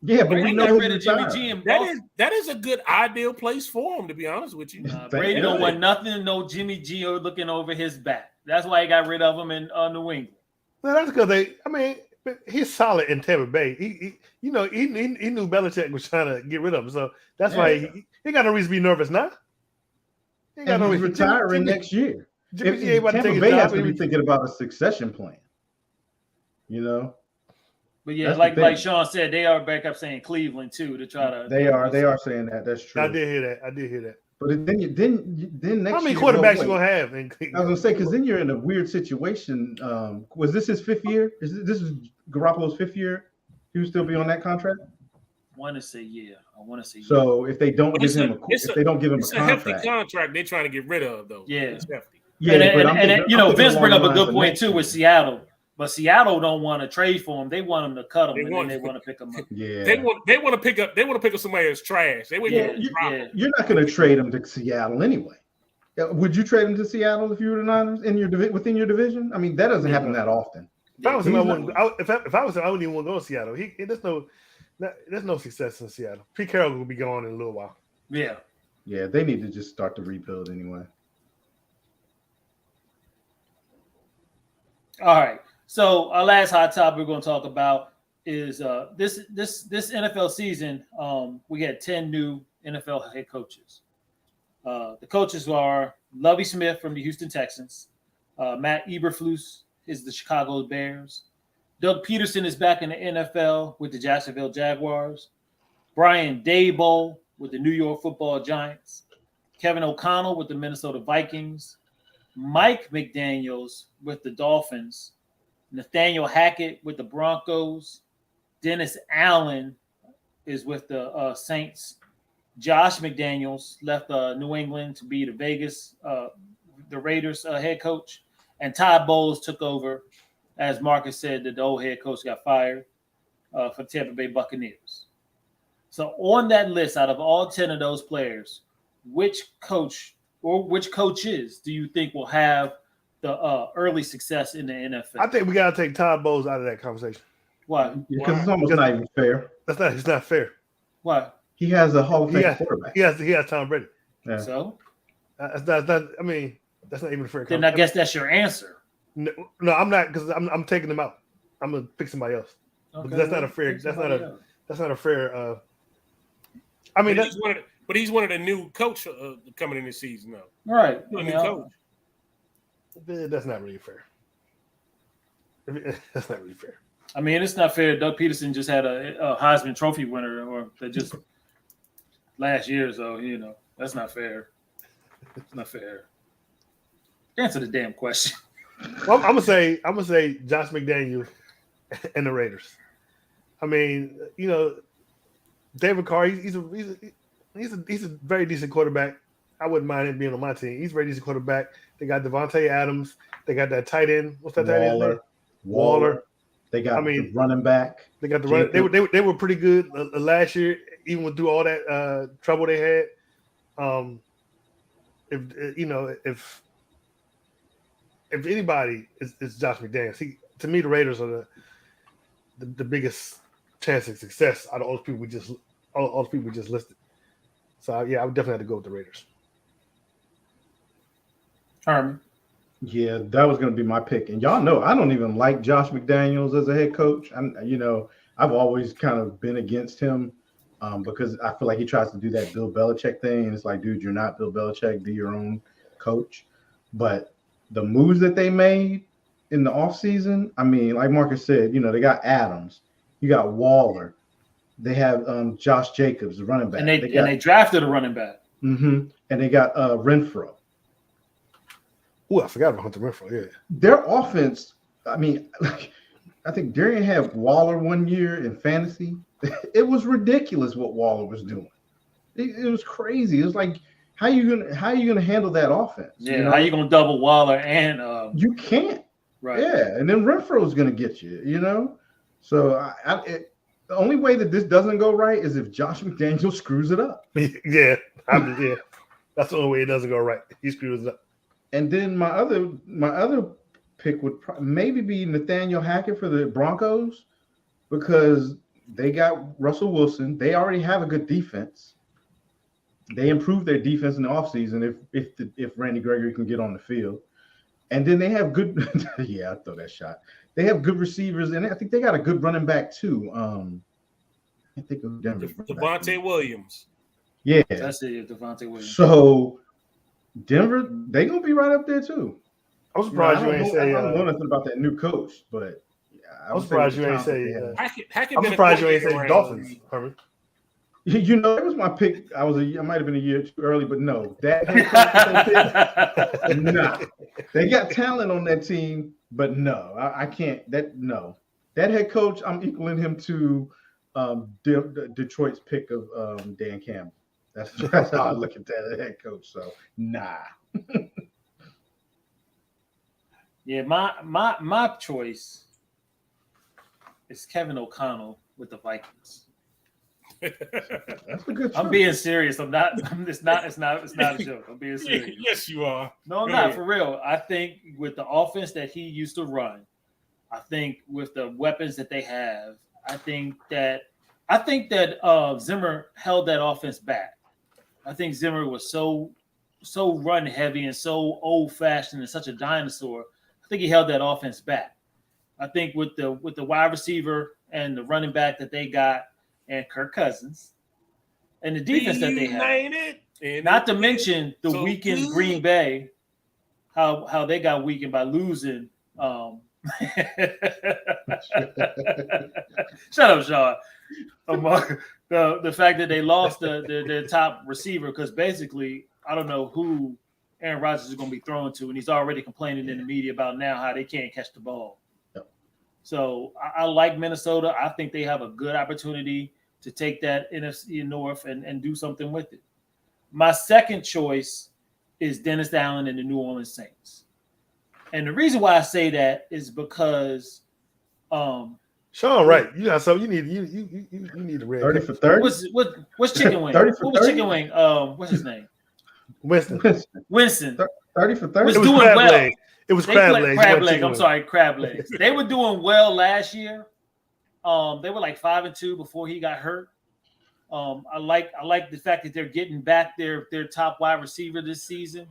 Yeah, but we Brady know got he's rid of Jimmy retiring. G in That Boston. that is a good ideal place for him, to be honest with you. Brady don't want nothing to know Jimmy G or looking over his back. That's why he got rid of him in New England. Well, that's because he's solid in Tampa Bay. He knew Belichick was trying to get rid of him, so that's why he got no reason to be nervous now. He ain't got And no he's reason. retiring next year. Jimmy G ain't about to Tampa take his Bay job. has to be thinking about a succession plan. You know, But yeah, That's like the thing. Sean said, they are back up saying Cleveland too to try to. they are saying that. That's true. I did hear that. But then next How many year, quarterbacks no, you wait. gonna have? I was gonna say because then you're in a weird situation. Was this his fifth year? This is Garoppolo's fifth year? He would still be on that contract. I want to say yeah. So if they don't But give it's him a- a it's if they don't give him It's a a hefty contract, contract they're trying to get rid of, though. Yeah. It's hefty. yeah. and I'm thinking- I'm thinking Vince along bring up the a good lines of point next too year. with Seattle, but Seattle don't want to trade for him. They want him to cut him, They and want- then they want to pick him up. Yeah, They want to pick up somebody that's trash. They would Yeah, get dropped. yeah. you're not going to trade him to Seattle anyway. Would you trade him to Seattle if you were the Niners within your division? I mean, that doesn't happen that often. If I was him, He's I not- wouldn't. If I was him, I wouldn't even want to go to Seattle. There's no success in Seattle. Pete Carroll will be gone in a little while. Yeah. Yeah, they need to just start the rebuild anyway. All right. So our last hot topic we're going to talk about is this NFL season. We had 10 new NFL head coaches. The coaches are Lovie Smith from the Houston Texans, Matt Eberflus is the Chicago Bears, Doug Peterson is back in the NFL with the Jacksonville Jaguars, Brian Daboll with the New York Football Giants, Kevin O'Connell with the Minnesota Vikings, Mike McDaniels with the Dolphins, Nathaniel Hackett with the Broncos, Dennis Allen is with the Saints, Josh McDaniels left New England to be the Raiders head coach, and Todd Bowles took over. As Marcus said, the old head coach got fired for Tampa Bay Buccaneers. So on that list, out of all 10 of those players, which coach or which coaches do you think will have the early success in the NFL? I think we gotta take Todd Bowles out of that conversation. Why? Because it's almost not even fair. It's not fair. Why? He has a Hall of Fame Yeah. quarterback. He has Tom Brady. Yeah. So That's not. I mean, that's not even a fair. then I guess that's your answer. No, I'm not because I'm taking them out. I'm gonna pick somebody else. Okay, That's not a fair. pick That's somebody not a. else. That's not a fair. I mean, But he's one of the new coach coming in this season, though. All right. A new coach. that's not really fair. That's not really fair. I mean, it's not fair. Doug Peterson just had a Heisman Trophy winner, or that just last year, so that's not fair. It's not fair. Answer the damn question. Well, I'm gonna say Josh McDaniels and the Raiders. I mean, David Carr. He's a very decent quarterback. I wouldn't mind him being on my team. He's a very decent quarterback. They got Devontae Adams. They got that tight end. What's that tight end's name? Waller. They got the running back. They got the run. They were pretty good last year, even through all that trouble they had. If anybody is Josh McDaniels, to me the Raiders are the biggest chance of success out of all the people we just listed. So yeah, I would definitely have to go with the Raiders. Herman. Yeah, that was going to be my pick. And y'all know I don't even like Josh McDaniels as a head coach. I've always kind of been against him because I feel like he tries to do that Bill Belichick thing. And it's like, dude, you're not Bill Belichick. Be your own coach. But the moves that they made in the offseason, I mean, like Marcus said, they got Adams. You got Waller. They have Josh Jacobs, the running back. And they drafted a running back. And they got Renfro. Oh, I forgot about Hunter Renfrow. Yeah, Their offense, I mean, I think Darian had Waller one year in fantasy. It was ridiculous what Waller was doing. It was crazy. It was like, how you gonna handle that offense? Yeah, how you gonna double Waller and you can't. right? Yeah, and then Renfro's gonna get you. You know, so the only way that this doesn't go right is if Josh McDaniels screws it up. Yeah, that's the only way it doesn't go right. He screws it up. And then my other pick would maybe be Nathaniel Hackett for the Broncos because they got Russell Wilson. They already have a good defense. They improved their defense in the offseason if Randy Gregory can get on the field. And then they have good – yeah, I throw that shot. They have good receivers, and I think they got a good running back too. I think of Denver. Devontae Williams. Yeah. That's it, Devontae Williams. So Denver, they going to be right up there too. I'm surprised you ain't say. I don't know nothing about that new coach, but I'm surprised you ain't say. Hackett I'm surprised you ain't say Dolphins, Herman. You know, that was my pick. I might have been a year too early, but no, that head coach, nah. They got talent on that team, but no, I can't. That head coach, I'm equaling him to Detroit's pick of Dan Campbell. That's how I look at that head coach. So nah. Yeah, my choice is Kevin O'Connell with the Vikings. That's a good choice. I'm being serious. It's not a joke. I'm being serious. Yes, you are. No, I'm not, for real. I think with the offense that he used to run, I think with the weapons that they have, I think that Zimmer held that offense back. I think Zimmer was so run heavy and so old fashioned and such a dinosaur. I think he held that offense back. I think with the wide receiver and the running back that they got, and Kirk Cousins, and the defense that they have. Not to mention the weakened Green Bay, how they got weakened by losing. Shut up, Sean. The fact that they lost their top receiver, because basically I don't know who Aaron Rodgers is going to be throwing to, and he's already complaining in the media about now how they can't catch the ball. So I like Minnesota. I think they have a good opportunity to take that NFC North and do something with it. My second choice is Dennis Allen and the New Orleans Saints. And the reason why I say that is because Sean, right? You got something. You need a red 30 for 30. What's Chicken Wing? 30 for Who was 30? Chicken Wing? What's his name? Winston. 30 for 30. Was It was doing crab well. leg. It was They crab played legs. crab leg. I'm sorry, crab legs. They were doing well last year. They were like 5-2 before he got hurt. I like the fact that they're getting back their top wide receiver this season,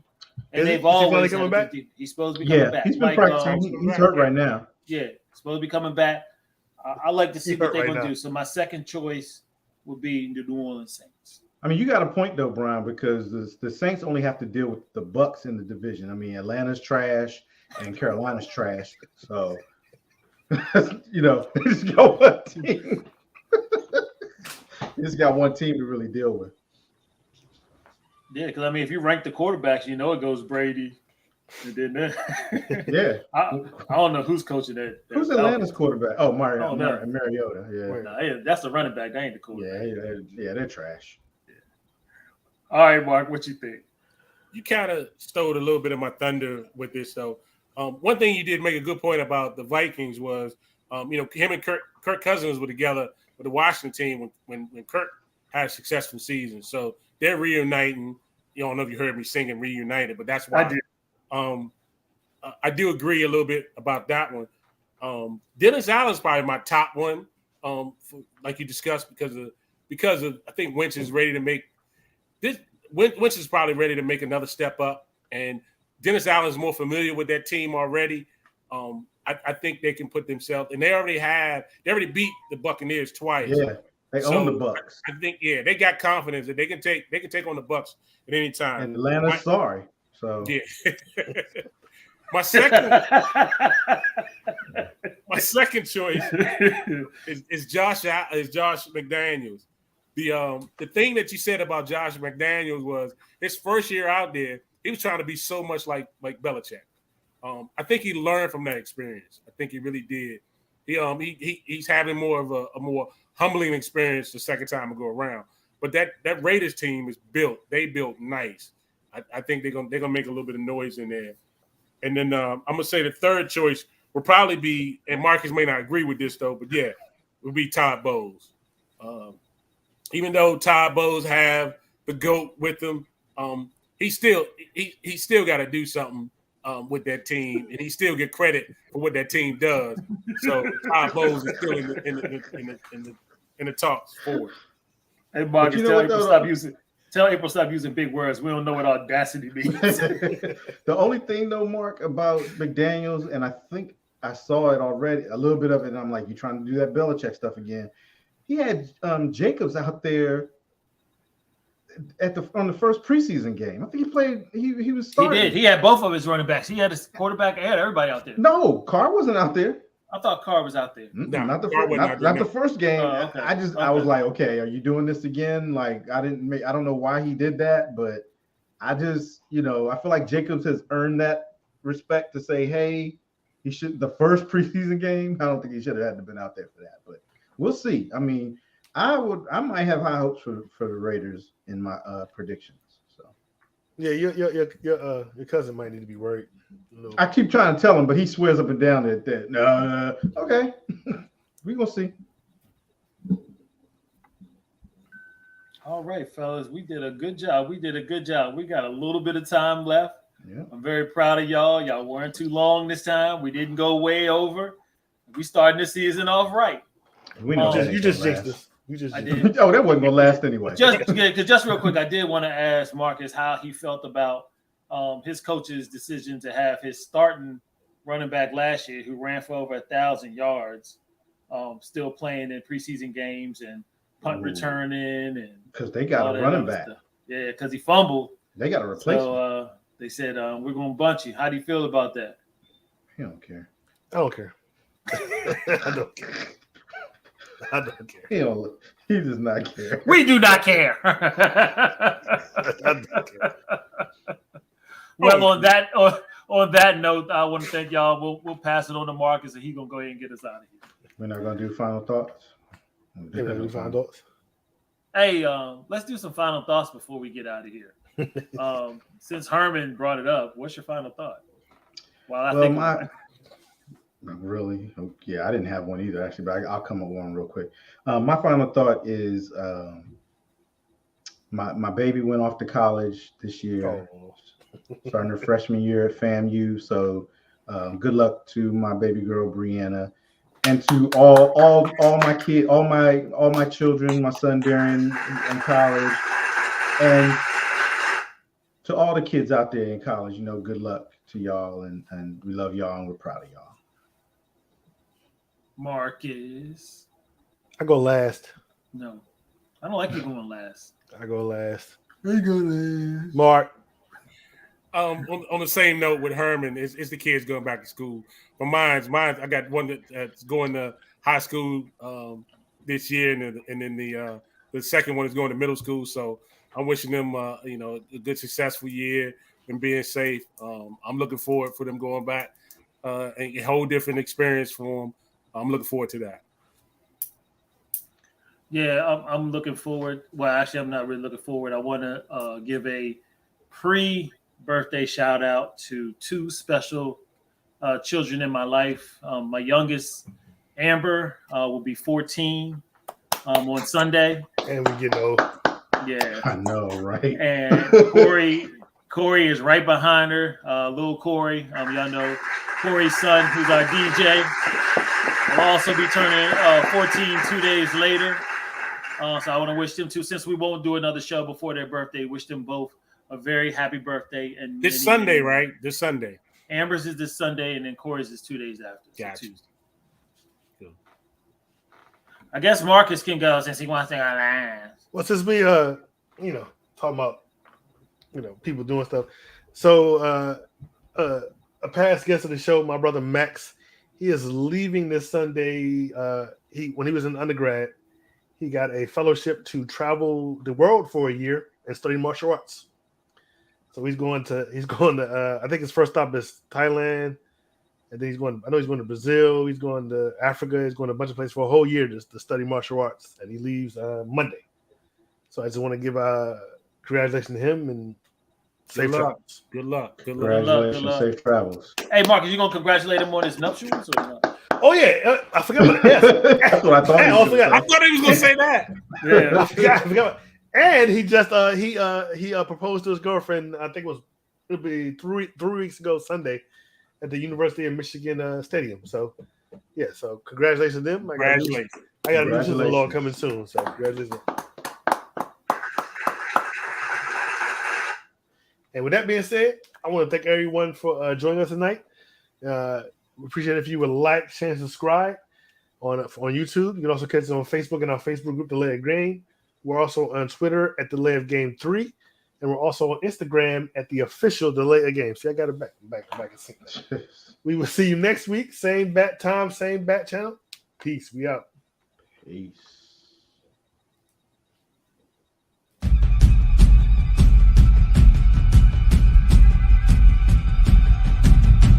and they've always coming back. He's supposed to be coming back. He's been practicing. He's hurt right now. Yeah, supposed to be coming back. I like to see He's what hurt they're right going to now. do. So my second choice would be the New Orleans Saints. I mean, you got a point though, Brian, because the Saints only have to deal with the Bucks in the division. I mean, Atlanta's trash and Carolina's trash. So, just got one team. You just got one team to really deal with. Yeah, because I mean, if you rank the quarterbacks, it goes Brady, and then Yeah. I don't know who's coaching that. Who's Atlanta's quarterback? Oh, Mariota. Wait. Nah, that's the running back. That ain't the quarterback. Yeah, they're trash. All right, Mark, what you think? You kind of stole a little bit of my thunder with this, though. One thing you did make a good point about the Vikings was, him and Kirk Cousins were together with the Washington team when Kirk had a successful season. So they're reuniting. I don't know if you heard me singing "Reunited," but that's why. I did. I do agree a little bit about that one. Dennis Allen's probably my top one, like you discussed, because of I think Wentz is ready to make this. Wentz is probably ready to make another step up, and Dennis Allen's more familiar with that team already. I think they can put themselves, and they already beat the Buccaneers twice. Yeah, they own the Bucks. I think they got confidence that they can take on the Bucks at any time. And Atlanta's sorry. So yeah. My second choice is Josh McDaniels. The thing that you said about Josh McDaniels was his first year out there, he was trying to be so much like Belichick. I think he learned from that experience. I think he really did. He's having more of a more humbling experience the second time I go around. But that Raiders team is built. They built nice. I think they're gonna make a little bit of noise in there. And then I'm gonna say the third choice will probably be, and Marcus may not agree with this though, but yeah, would be Todd Bowles. Even though Todd Bowles have the GOAT with him, he still got to do something with that team, and he still get credit for what that team does. So Todd Bowles is still in the talks forward. Hey, Marcus, tell April stop using big words. We don't know what audacity means. The only thing though, Mark, about McDaniels, and I think I saw it already, a little bit of it, and I'm like, you're trying to do that Belichick stuff again. He had Jacobs out there on the first preseason game. I think he played. He was starting. He did. He had both of his running backs. He had his quarterback and everybody out there. No, Carr wasn't out there. I thought Carr was out there. No, not the Carr wasn't out there. not the first game. Okay. I was like, okay, are you doing this again? Like, I don't know why he did that, but I just, I feel like Jacobs has earned that respect to say, hey, he should, the first preseason game, I don't think he should have had to been out there for that, but we'll see. I mean, I might have high hopes for the Raiders in my predictions. So Yeah, your cousin might need to be worried. I keep trying to tell him, but he swears up and down that no, okay, we gonna see. All right, fellas, we did a good job. We got a little bit of time left. Yeah. I'm very proud of y'all. Y'all weren't too long this time. We didn't go way over. We starting the season off right. We know You just jinxed us. I did. Oh, that wasn't gonna last anyway. Just real quick, I did want to ask Marcus how he felt about his coach's decision to have his starting running back last year, who ran for over 1,000 yards, still playing in preseason games and punt returning, and because they got a running back. Stuff. Yeah, because he fumbled. They got to replace him. So they said we're going to bunch you. How do you feel about that? He don't care. I don't care. I don't care. I don't care. He does not care. We do not care. I don't care. Well, on that note, I want to thank y'all. We'll pass it on to Marcus, and he's gonna go ahead and get us out of here. We're not gonna do final thoughts. Final thoughts. Hey, let's do some final thoughts before we get out of here. Since Herman brought it up, what's your final thought? Really, yeah, I didn't have one either actually, but I'll come up with one real quick. My final thought is my baby went off to college this year, starting her freshman year at FAMU. So good luck to my baby girl Brianna, and to all my kids, all my children, my son Darren in college, and to all the kids out there in college. Good luck to y'all, and we love y'all and we're proud of y'all. Marcus. I go last. No, I don't like you going last. I go last. I go last. Mark. On the same note with Herman, it's the kids going back to school. But mine's I got one that's going to high school this year, and then the second one is going to middle school. So I'm wishing them a good successful year and being safe. I'm looking forward for them going back, a whole different experience for them. I'm looking forward to that. Yeah, I'm looking forward. Well, actually, I'm not really looking forward. I want to give a pre-birthday shout out to two special children in my life. My youngest, Amber, will be 14 on Sunday. And we get old. Yeah. I know, right? And Corey is right behind her. Little Corey. Y'all know Corey's son, who's our DJ. Will also be turning 14 2 days later. So I want to wish them too, since we won't do another show before their birthday, wish them both a very happy birthday. And this Sunday, right? This Sunday. Amber's is this Sunday, and then Corey's is 2 days after. So Gotcha. Tuesday. Cool. I guess Marcus can go since he wants to go last. Well, since we talking about people doing stuff. So a past guest of the show, my brother Max, he is leaving this Sunday. When he was in undergrad, he got a fellowship to travel the world for a year and study martial arts. So he's going to I think his first stop is Thailand, And then he's going. I know he's going to Brazil. He's going to Africa. He's going to a bunch of places for a whole year to study martial arts. And he leaves Monday. So I just want to give congratulations to him and safe travels. Good luck. Congratulations, Good luck. safe travels. Hey, Marcus, you gonna congratulate him on his nuptials or not? Oh yeah, I forgot about that. That's what I thought. Hey, you I were forgot. I saying. thought he was gonna say that. Yeah. I forgot. And he just he proposed to his girlfriend. I think it'll be three weeks ago Sunday at the University of Michigan Stadium. So yeah, so congratulations to them. Congratulations. I got a new sister-in-law Congratulations. coming soon. So congratulations. And with that being said, I want to thank everyone for joining us tonight. We appreciate it if you would like, share, and subscribe on YouTube. You can also catch us on Facebook and our Facebook group, The Lay of Game. We're also on Twitter at The Lay of Game 3. And we're also on Instagram at the official The Lay of Game. See, I got it back. I'm back in sync. We will see you next week. Same bat time, same bat channel. Peace. We out. Peace.